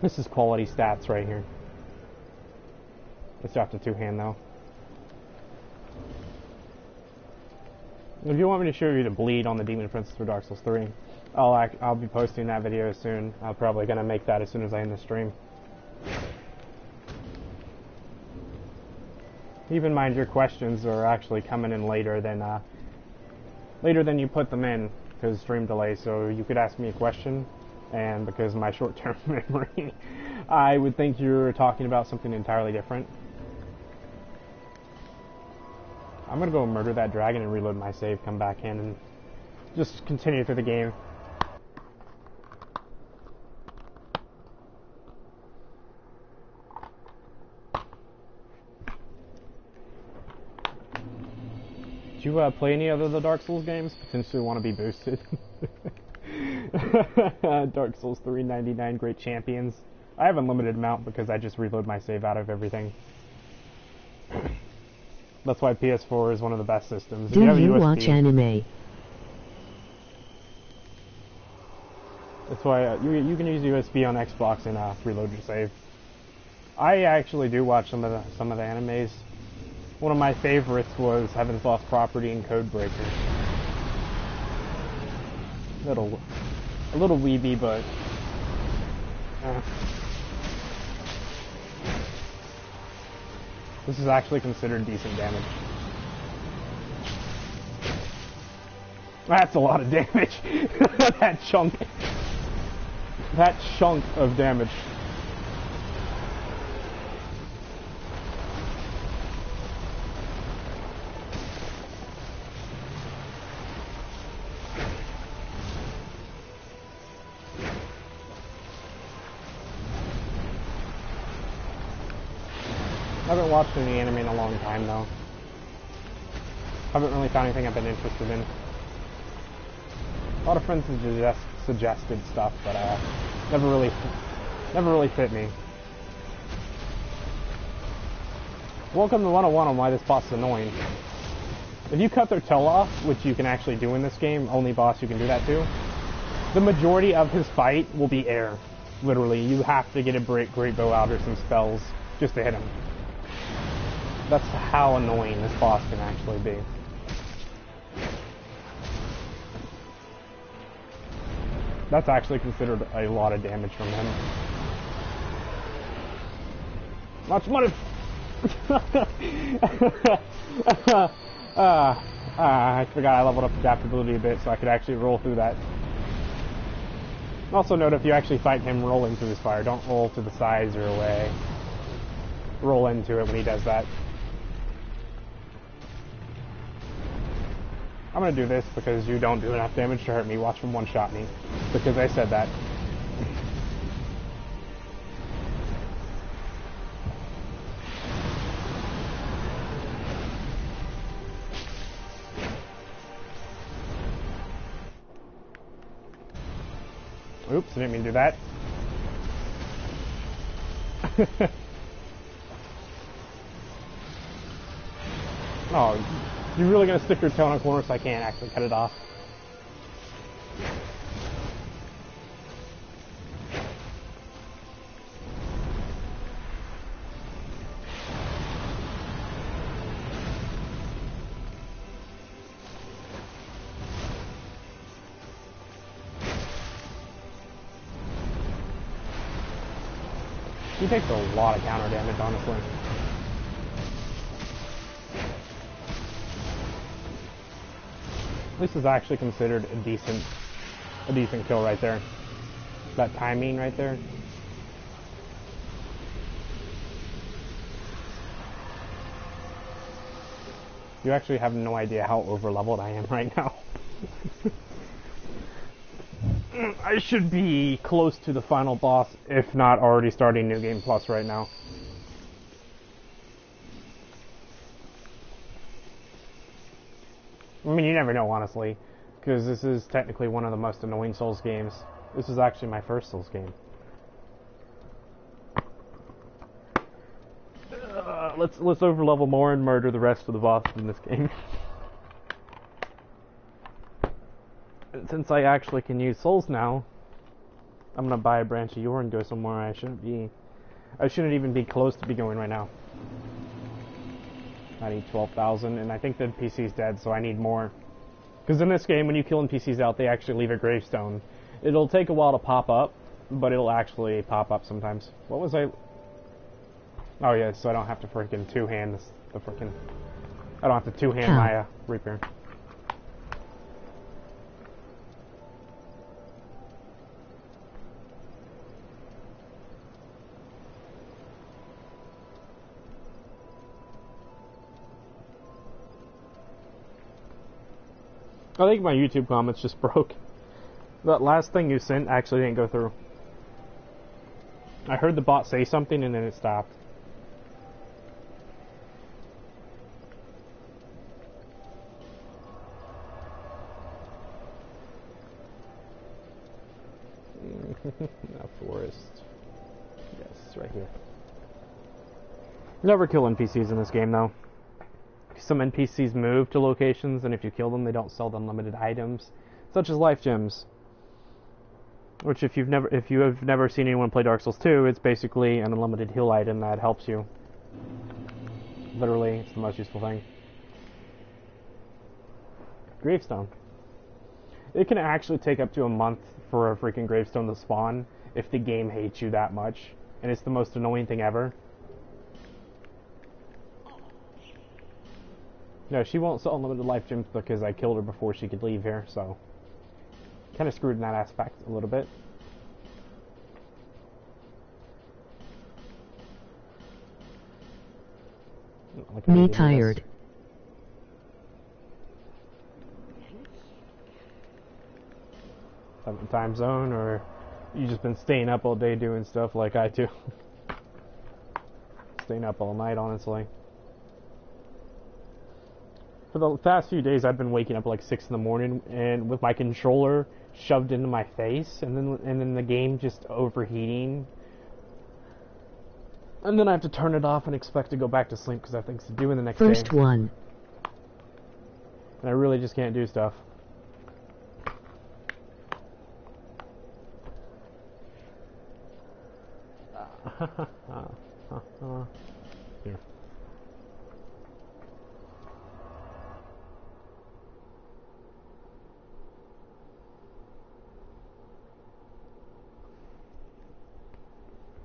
This is quality stats right here. It's dropped to 2-hand though. If you want me to show you the bleed on the Demon Princess for Dark Souls 3, I'll be posting that video soon. I'm probably gonna make that as soon as I end the stream. Even mind your questions are actually coming in later than you put them in because stream delay. So you could ask me a question, and because of my short-term memory, I would think you're talking about something entirely different. I'm gonna go murder that dragon and reload my save, come back in, and just continue through the game. Did you play any other of the Dark Souls games? Potentially want to be boosted. Dark Souls 399, Great Champions. I have unlimited amount because I just reload my save out of everything. That's why PS4 is one of the best systems. Do you watch anime? That's why you can use USB on Xbox and reload your save. I actually do watch some of the animes. One of my favorites was Heaven's Lost Property and Codebreaker. A little weeby, but this is actually considered decent damage. That's a lot of damage. That chunk of damage. I haven't watched any anime in a long time, though. Haven't really found anything I've been interested in. A lot of friends have suggested stuff, but never really fit me. Welcome to 101 on why this boss is annoying. If you cut their tail off, which you can actually do in this game, only boss you can do that to, the majority of his fight will be air. Literally, you have to get a great bow out or some spells just to hit him. That's how annoying this boss can actually be. That's actually considered a lot of damage from him. Much money! I forgot I leveled up adaptability a bit so I could actually roll through that. Also note, if you actually fight him rolling through his fire, don't roll to the sides or away. Roll into it when he does that. I'm gonna do this because you don't do enough damage to hurt me. Watch him one-shot me. Because I said that. Oops, I didn't mean to do that. Oh, you're really gonna stick your tail in a corner so I can't actually cut it off? He takes a lot of counter damage, honestly. This is actually considered a decent kill right there. That timing right there. You actually have no idea how over-leveled I am right now. I should be close to the final boss, if not already starting New Game Plus right now. I mean, you never know, honestly, because this is technically one of the most annoying Souls games. This is actually my first Souls game. Let's overlevel more and murder the rest of the bosses in this game. And since I actually can use Souls now, I'm gonna buy a branch of Yore and go somewhere I shouldn't even be close to be going right now. I need 12,000, and I think the NPC's dead, so I need more. Because in this game, when you kill NPCs out, they actually leave a gravestone. It'll take a while to pop up, but it'll actually pop up sometimes. What was I... Oh yeah, so I don't have to freaking two-hand the freaking... I don't have to two-hand my Reaper. I think my YouTube comments just broke. That last thing you sent actually didn't go through. I heard the bot say something and then it stopped. A forest. Yes, right here. Never kill NPCs in this game, though. Some NPCs move to locations, and if you kill them, they don't sell the unlimited items, such as life gems. Which, if you have never seen anyone play Dark Souls 2, it's basically an unlimited heal item that helps you. Literally, it's the most useful thing. Gravestone. It can actually take up to a month for a freaking gravestone to spawn if the game hates you that much, and it's the most annoying thing ever. No, she won't sell unlimited life gems because I killed her before she could leave here, so kind of screwed in that aspect a little bit. Me tired. Time zone, or you just been staying up all day doing stuff like I do. Staying up all night, honestly. For the past few days, I've been waking up like 6 in the morning, and with my controller shoved into my face, and then the game just overheating, and then I have to turn it off and expect to go back to sleep because I have things to do in the next day. First one. And I really just can't do stuff. Here.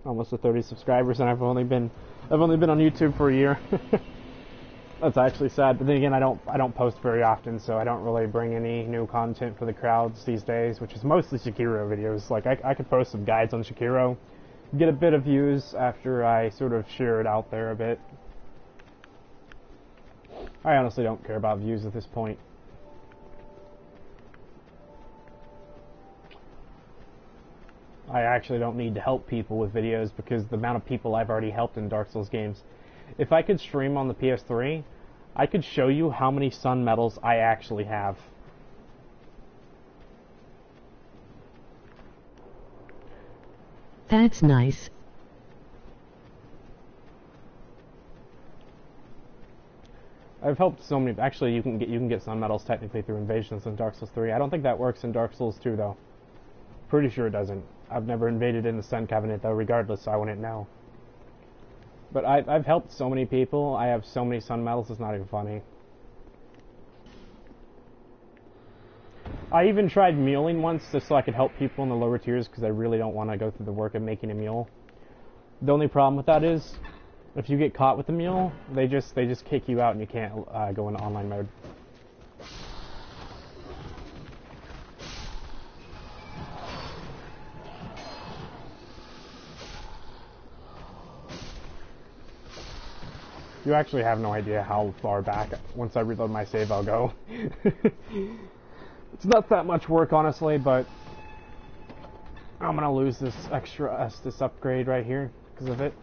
Almost to 30 subscribers, and I've only been on YouTube for a year. That's actually sad, but then again, I don't post very often, so I don't really bring any new content for the crowds these days, which is mostly Sekiro videos. Like I could post some guides on Sekiro, get a bit of views after I sort of share it out there a bit. I honestly don't care about views at this point. I actually don't need to help people with videos because the amount of people I've already helped in Dark Souls games. If I could stream on the PS3, I could show you how many sun medals I actually have. That's nice. I've helped so many. Actually, you can get sun medals technically through invasions in Dark Souls 3. I don't think that works in Dark Souls 2 though. Pretty sure it doesn't. I've never invaded in the Sun Covenant though, regardless, so I wouldn't know. But I've helped so many people. I have so many sun medals. It's not even funny. I even tried muling once just so I could help people in the lower tiers because I really don't want to go through the work of making a mule. The only problem with that is, if you get caught with the mule, they just kick you out and you can't go into online mode. You actually have no idea how far back. Once I reload my save, I'll go. It's not that much work, honestly, but I'm gonna lose this extra this upgrade right here because of it.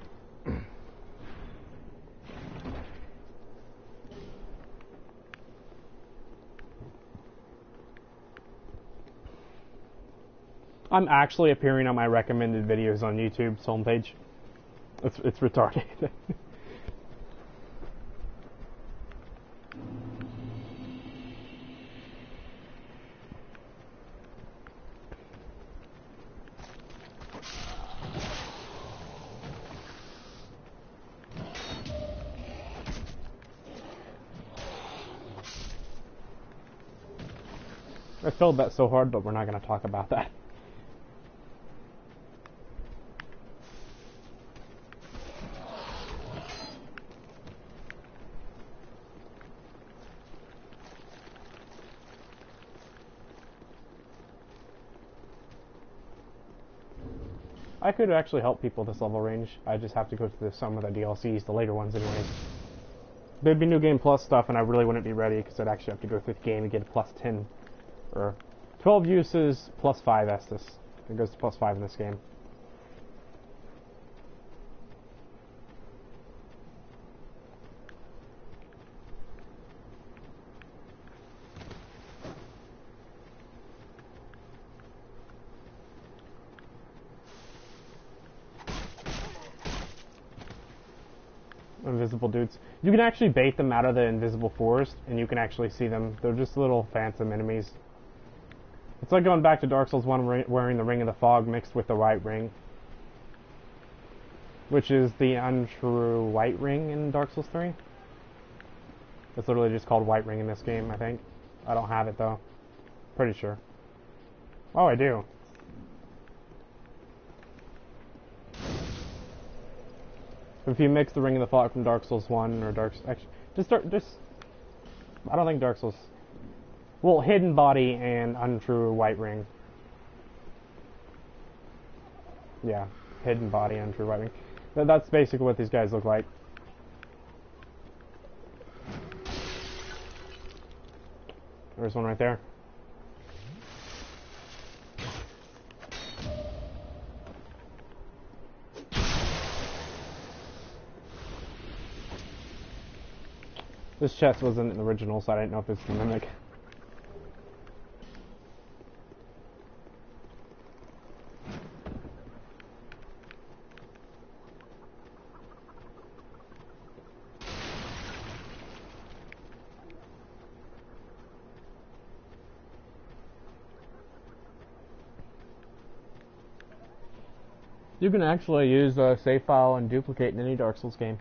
I'm actually appearing on my recommended videos on YouTube's homepage. It's retarded. I failed that so hard, but we're not going to talk about that. I could actually help people this level range. I just have to go through some of the DLCs, the later ones anyways. There'd be New Game Plus stuff, and I really wouldn't be ready because I'd actually have to go through the game and get a plus 10. Or 12 uses plus 5 Estus. It goes to plus 5 in this game. invisible dudes. You can actually bait them out of the invisible forest, and you can actually see them. They're just little phantom enemies. It's like going back to Dark Souls 1 wearing the Ring of the Fog mixed with the White Ring. Which is the untrue White Ring in Dark Souls 3. It's literally just called White Ring in this game, I think. I don't have it, though. Pretty sure. Oh, I do. If you mix the Ring of the Fog from Dark Souls 1 or I don't think Dark Souls... Well, Hidden Body and Untrue White Ring. Yeah, Hidden Body, Untrue White Ring. That's basically what these guys look like. There's one right there. This chest wasn't an original, so I didn't know if it's the mimic. You can actually use a save file and duplicate in any Dark Souls game.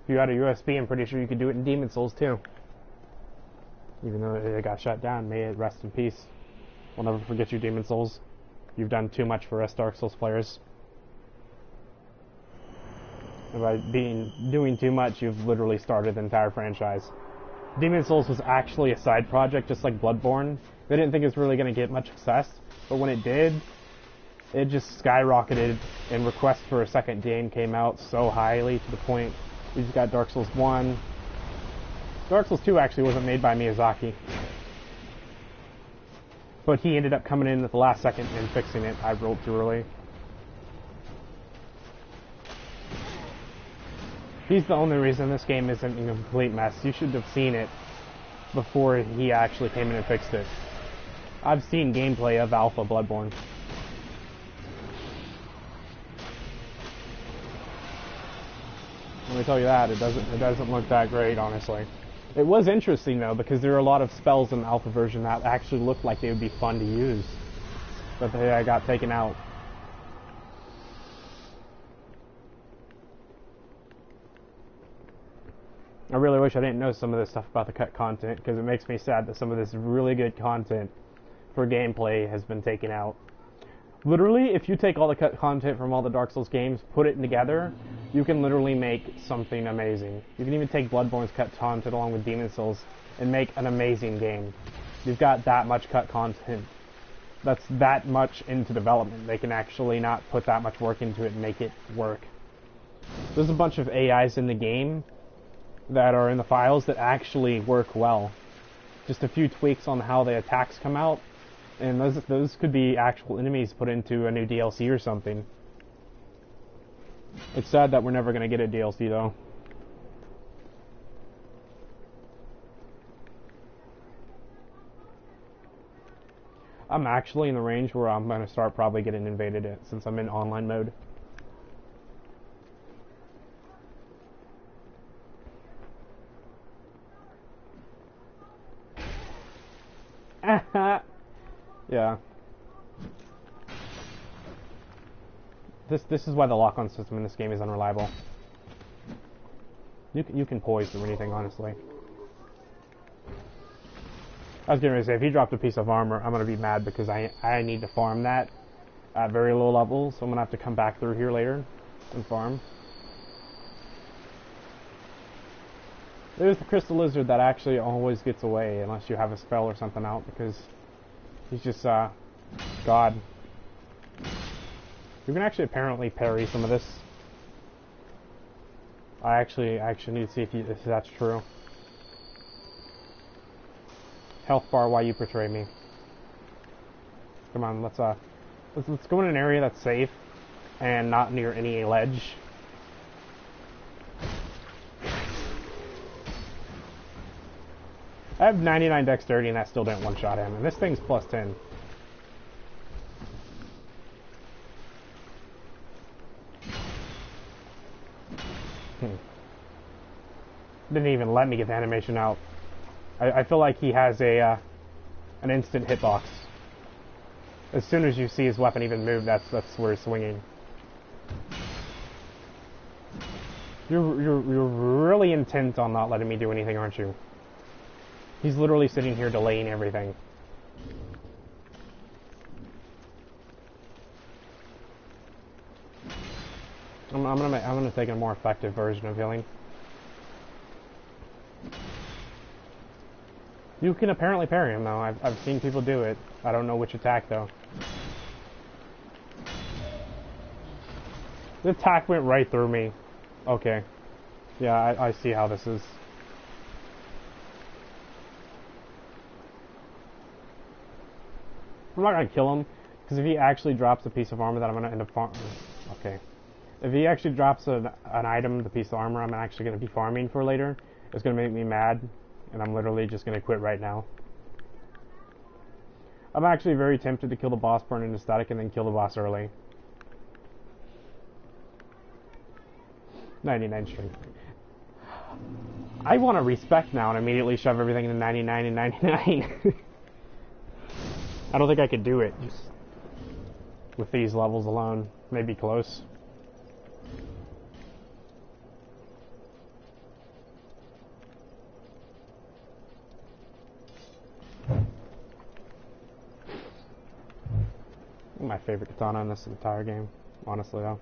If you had a USB, I'm pretty sure you could do it in Demon Souls too. Even though it got shut down, may it rest in peace. We'll never forget you, Demon Souls. You've done too much for us Dark Souls players. And by doing too much, you've literally started the entire franchise. Demon Souls was actually a side project, just like Bloodborne. They didn't think it was really going to get much success, but when it did, it just skyrocketed, and requests for a second game came out so highly to the point we just got Dark Souls 1. Dark Souls 2 actually wasn't made by Miyazaki, but he ended up coming in at the last second and fixing it. I rolled too early. He's the only reason this game isn't a complete mess. You should have seen it before he actually came in and fixed it. I've seen gameplay of Alpha Bloodborne. Let me tell you that, it doesn't look that great, honestly. It was interesting, though, because there are a lot of spells in the Alpha version that actually looked like they would be fun to use. But they got taken out. I really wish I didn't know some of this stuff about the cut content, because it makes me sad that some of this really good content for gameplay has been taken out. Literally, if you take all the cut content from all the Dark Souls games, put it together, you can literally make something amazing. You can even take Bloodborne's cut content along with Demon Souls and make an amazing game. You've got that much cut content. That's that much into development. They can actually not put that much work into it and make it work. There's a bunch of AIs in the game that are in the files that actually work well. Just a few tweaks on how the attacks come out, and those could be actual enemies put into a new DLC or something. It's sad that we're never going to get a DLC, though. I'm actually in the range where I'm going to start probably getting invaded since I'm in online mode. Yeah. This is why the lock-on system in this game is unreliable. You can poise through anything, honestly. I was going to say, if he dropped a piece of armor, I'm going to be mad because I need to farm that at very low levels, so I'm going to have to come back through here later and farm. There's the crystal lizard that actually always gets away unless you have a spell or something out, because he's just, God. You can actually apparently parry some of this. I actually need to see if that's true. Health bar while you portray me. Come on, let's go in an area that's safe and not near any ledge. I have 99 dexterity and that still didn't one-shot him, and this thing's plus 10. Didn't even let me get the animation out. I feel like he has a an instant hitbox. As soon as you see his weapon even move, that's where he's swinging. You're really intent on not letting me do anything, aren't you? He's literally sitting here delaying everything. I'm gonna take a more effective version of healing. You can apparently parry him though. I've seen people do it. I don't know which attack though. The attack went right through me. Okay. Yeah, I see how this is. I'm not gonna kill him, because if he actually drops a piece of armor that I'm gonna end up farming. Okay. If he actually drops an item, the piece of armor I'm actually gonna be farming for later, it's gonna make me mad, and I'm literally just gonna quit right now. I'm actually very tempted to kill the boss, burn into static, and then kill the boss early. 99 strength. I want to respect now and immediately shove everything into 99 and 99. I don't think I could do it just with these levels alone. Maybe close. My favorite katana in this entire game, honestly though.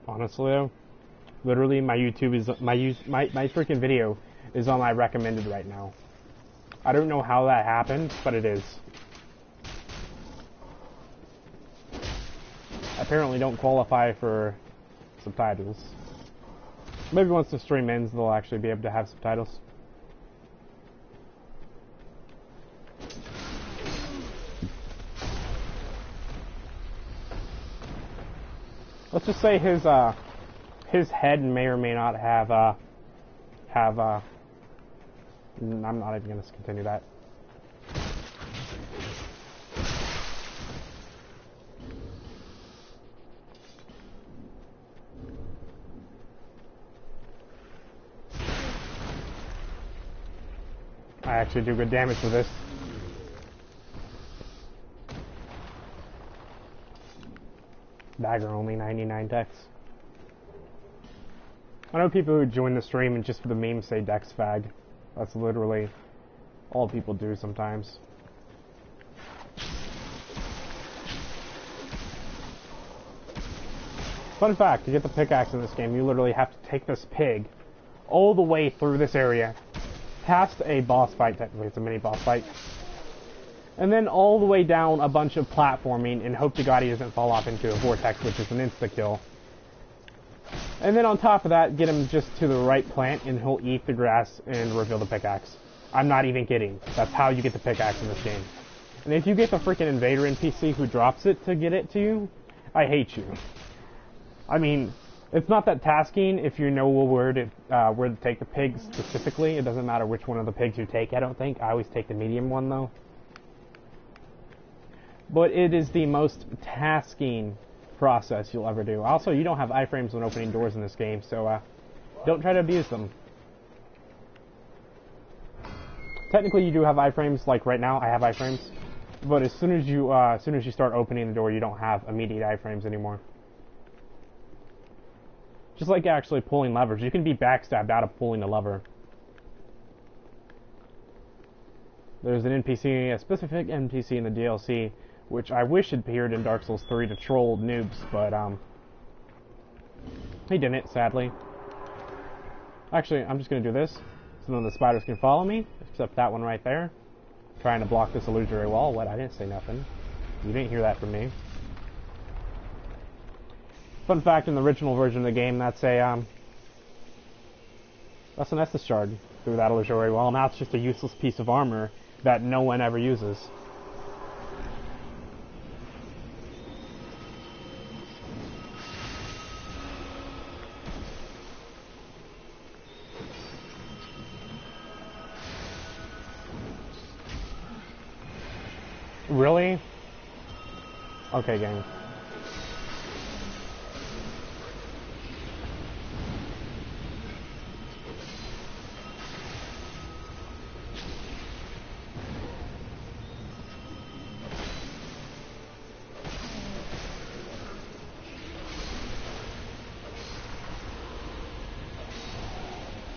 Honestly though, literally my YouTube is my freaking video is on my recommended right now. I don't know how that happened, but it is. I apparently don't qualify for subtitles. Maybe once the stream ends, they'll actually be able to have subtitles. Let's just say his head may or may not have I'm not even going to continue that. I actually do good damage with this. Dagger only 99 dex. I know people who join the stream and just for the memes say dex fag. That's literally all people do sometimes. Fun fact, to get the pickaxe in this game, you literally have to take this pig all the way through this area, past a boss fight, technically it's a mini boss fight, and then all the way down a bunch of platforming and hope to God he doesn't fall off into a vortex, which is an insta-kill. And then on top of that, get him just to the right plant and he'll eat the grass and reveal the pickaxe. I'm not even kidding. That's how you get the pickaxe in this game. And if you get the freaking invader NPC who drops it to get it to you, I hate you. I mean, it's not that tasking if you know where to take the pigs specifically. It doesn't matter which one of the pigs you take, I don't think. I always take the medium one though. But it is the most tasking process you'll ever do. Also, you don't have iframes when opening doors in this game, so don't try to abuse them. Technically, you do have iframes. Like right now, I have iframes, but as soon as you start opening the door, you don't have immediate iframes anymore. Just like actually pulling levers, you can be backstabbed out of pulling a lever. There's an NPC, a specific NPC in the DLC, which I wish had appeared in Dark Souls 3 to troll noobs, but he didn't, sadly. Actually, I'm just going to do this, so then the spiders can follow me, except that one right there. Trying to block this illusory wall. What? I didn't say nothing. You didn't hear that from me. Fun fact, in the original version of the game, that's an Estus shard through that illusory wall. Now it's just a useless piece of armor that no one ever uses. Really? Okay, gang.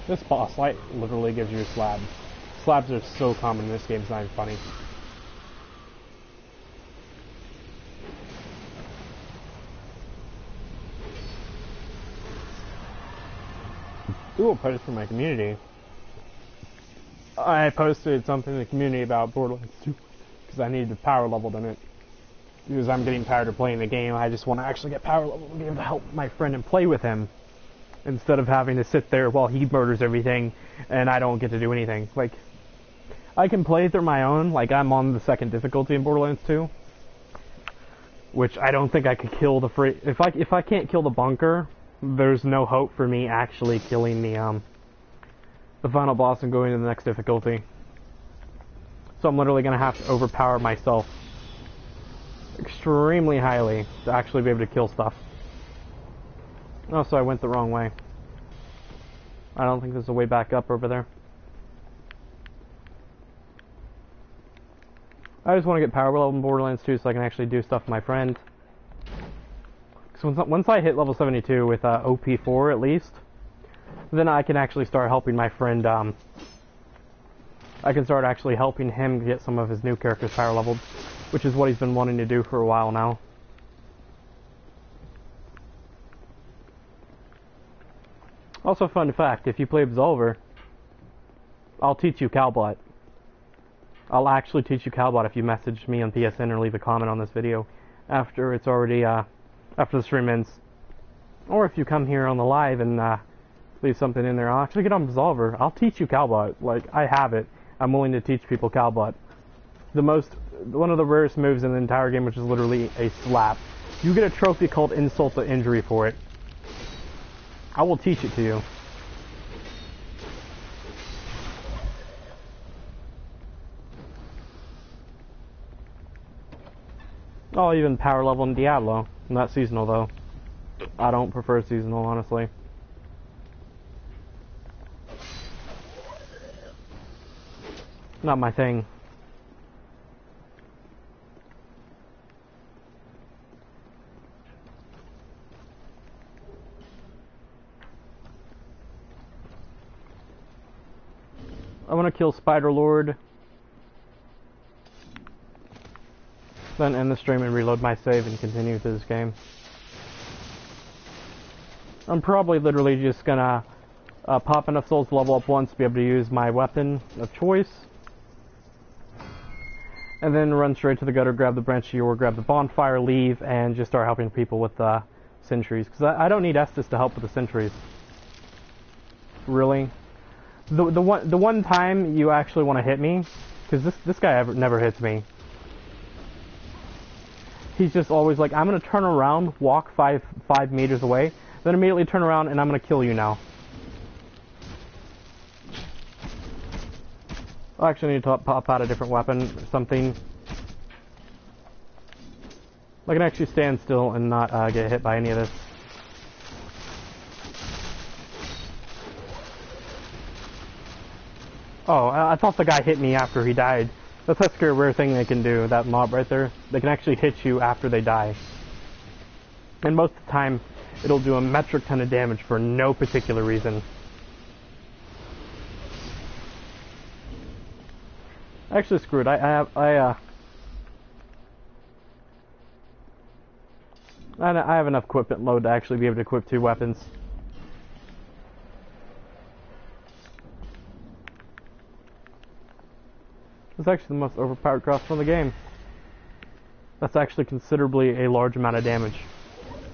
This boss fight literally gives you a slab. Slabs are so common in this game, it's not even funny. Ooh, a post from my community. I posted something in the community about Borderlands 2 because I needed the power leveled in it. Because I'm getting tired of playing the game, I just want to actually get power leveled and be able to help my friend and play with him. Instead of having to sit there while he murders everything and I don't get to do anything. Like, I can play through my own, like I'm on the second difficulty in Borderlands 2. Which I don't think I could kill the if I can't kill the bunker, there's no hope for me actually killing the final boss and going to the next difficulty. So I'm literally gonna have to overpower myself extremely highly to actually be able to kill stuff. Oh, so I went the wrong way. I don't think there's a way back up over there. I just want to get power level in Borderlands 2 so I can actually do stuff with my friend. Because once I hit level 72 with OP4 at least, then I can actually start helping my friend. I can start actually helping him get some of his new characters power leveled, which is what he's been wanting to do for a while now. Also, fun fact, if you play Absolver, I'll teach you Cowbot. I'll actually teach you Cowbot if you message me on PSN or leave a comment on this video after it's already, after the stream ends. Or if you come here on the live and leave something in there, I'll actually get on Absolver. I'll teach you Cowbot. Like, I have it. I'm willing to teach people Cowbot. One of the rarest moves in the entire game, which is literally a slap. You get a trophy called Insult to Injury for it. I will teach it to you. I'll even power level in Diablo. Not seasonal though. I don't prefer seasonal, honestly. Not my thing. I want to kill Spider Lord, then end the stream and reload my save and continue through this game. I'm probably literally just gonna pop enough souls to level up once to be able to use my weapon of choice, and then run straight to the gutter, grab the branch or grab the bonfire, leave, and just start helping people with sentries. Because I don't need Estus to help with the sentries. Really. The one time you actually want to hit me, because this guy never hits me. He's just always like, I'm gonna turn around, walk five meters away, then immediately turn around and I'm gonna kill you now. I actually need to pop out a different weapon or something. I can actually stand still and not get hit by any of this. Oh, I thought the guy hit me after he died. That's a scary rare thing they can do, that mob right there. They can actually hit you after they die. And most of the time, it'll do a metric ton of damage for no particular reason. Actually, screw it. I have enough equipment load to actually be able to equip 2 weapons. It's actually the most overpowered crossbow in the game. That's actually considerably a large amount of damage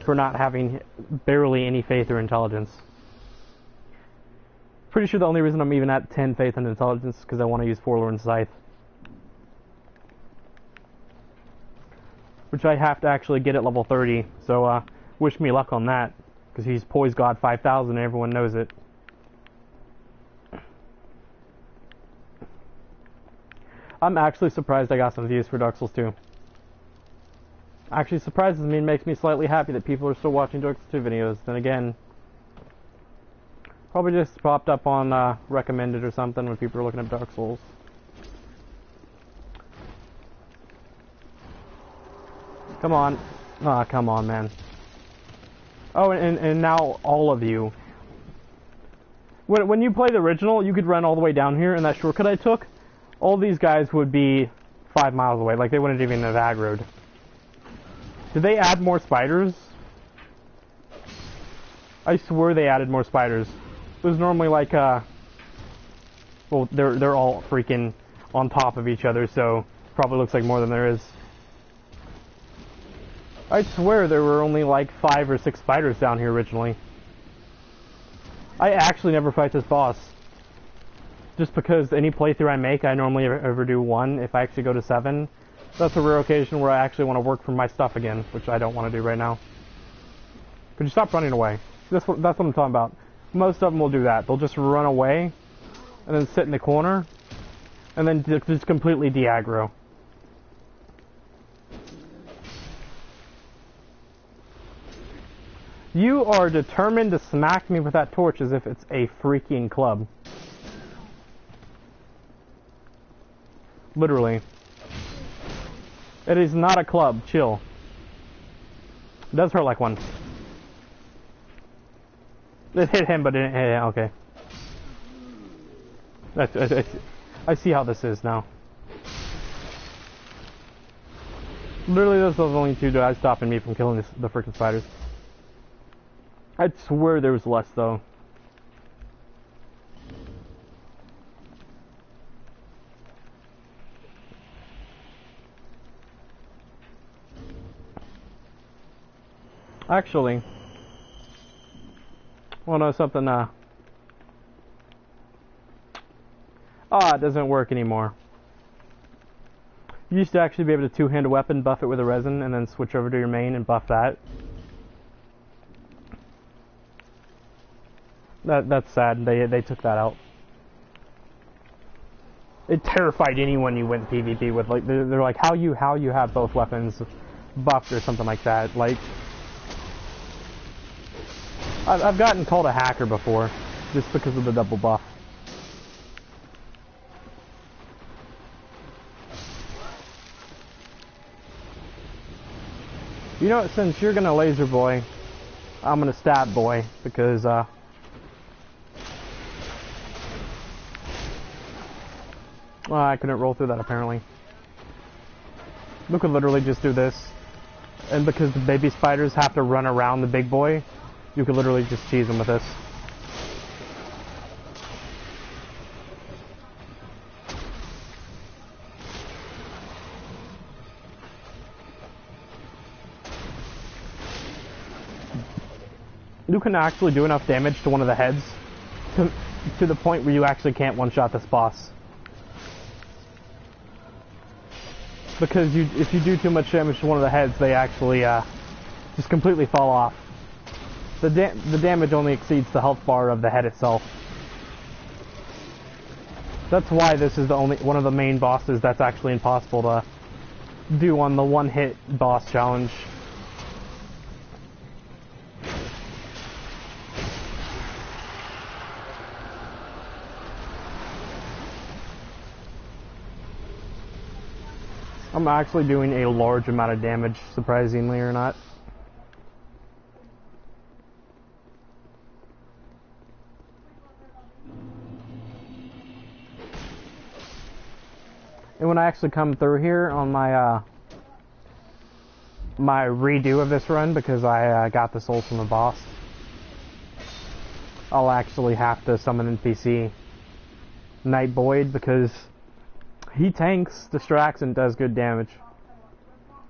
for not having barely any faith or intelligence. Pretty sure the only reason I'm even at 10 faith and intelligence is because I want to use Forlorn Scythe. Which I have to actually get at level 30, so wish me luck on that, because he's Poise God 5000 and everyone knows it. I'm actually surprised I got some views for Dark Souls 2. Actually surprises me and makes me slightly happy that people are still watching Dark Souls 2 videos. Then again, probably just popped up on recommended or something when people are looking at Dark Souls. Come on. Ah, come on, man. Oh, and now all of you. When you play the original, you could run all the way down here, and that shortcut I took, all these guys would be 5 miles away. Like, they wouldn't even have aggroed. Did they add more spiders? I swear they added more spiders. It was normally like, well, they're all freaking on top of each other, so probably looks like more than there is. I swear there were only like 5 or 6 spiders down here originally. I actually never fight this boss. Just because any playthrough I make, I normally ever do 1. If I actually go to 7, that's a rare occasion where I actually want to work for my stuff again, which I don't want to do right now. Could you stop running away? That's what I'm talking about. Most of them will do that. They'll just run away, and then sit in the corner, and then just completely de-aggro. You are determined to smack me with that torch as if it's a freaking club. Literally. It is not a club. Chill. It does hurt like one. It hit him, but it didn't hit him. Okay. I see how this is now. Literally, those are the only 2 guys stopping me from killing the freaking spiders. I'd swear there was less, though. Actually, wanna know something, it doesn't work anymore. You used to actually be able to 2-hand a weapon, buff it with a resin, and then switch over to your main and buff that. That's sad. They took that out. It terrified anyone you went PvP with. Like they're like, how you have both weapons buffed or something like that. Like I've gotten called a hacker before just because of the double buff. You know what? Since you're gonna laser boy, I'm gonna stab boy because well, I couldn't roll through that apparently. We could literally just do this. And because the baby spiders have to run around the big boy, you could literally just cheese them with this. You can actually do enough damage to one of the heads to the point where you actually can't one-shot this boss. Because if you do too much damage to one of the heads, they actually just completely fall off. The damage only exceeds the health bar of the head itself. That's why this is one of the main bosses that's actually impossible to do on the one-hit boss challenge. I'm actually doing a large amount of damage, surprisingly or not. And when I actually come through here on my my redo of this run, because I got the souls from the boss, I'll actually have to summon NPC Night Void, because he tanks, distracts, and does good damage.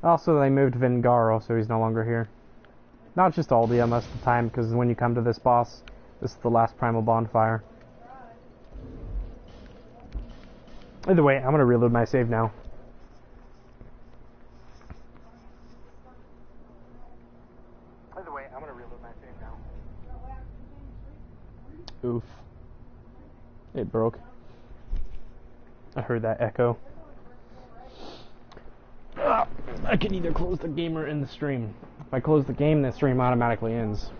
Also, they moved Vingaro, so he's no longer here. Not just Aldia most of the time, because when you come to this boss, this is the last primal bonfire. Either way, I'm going to reload my save now. Oof. It broke. I heard that echo. I can either close the game or end the stream. If I close the game, the stream automatically ends.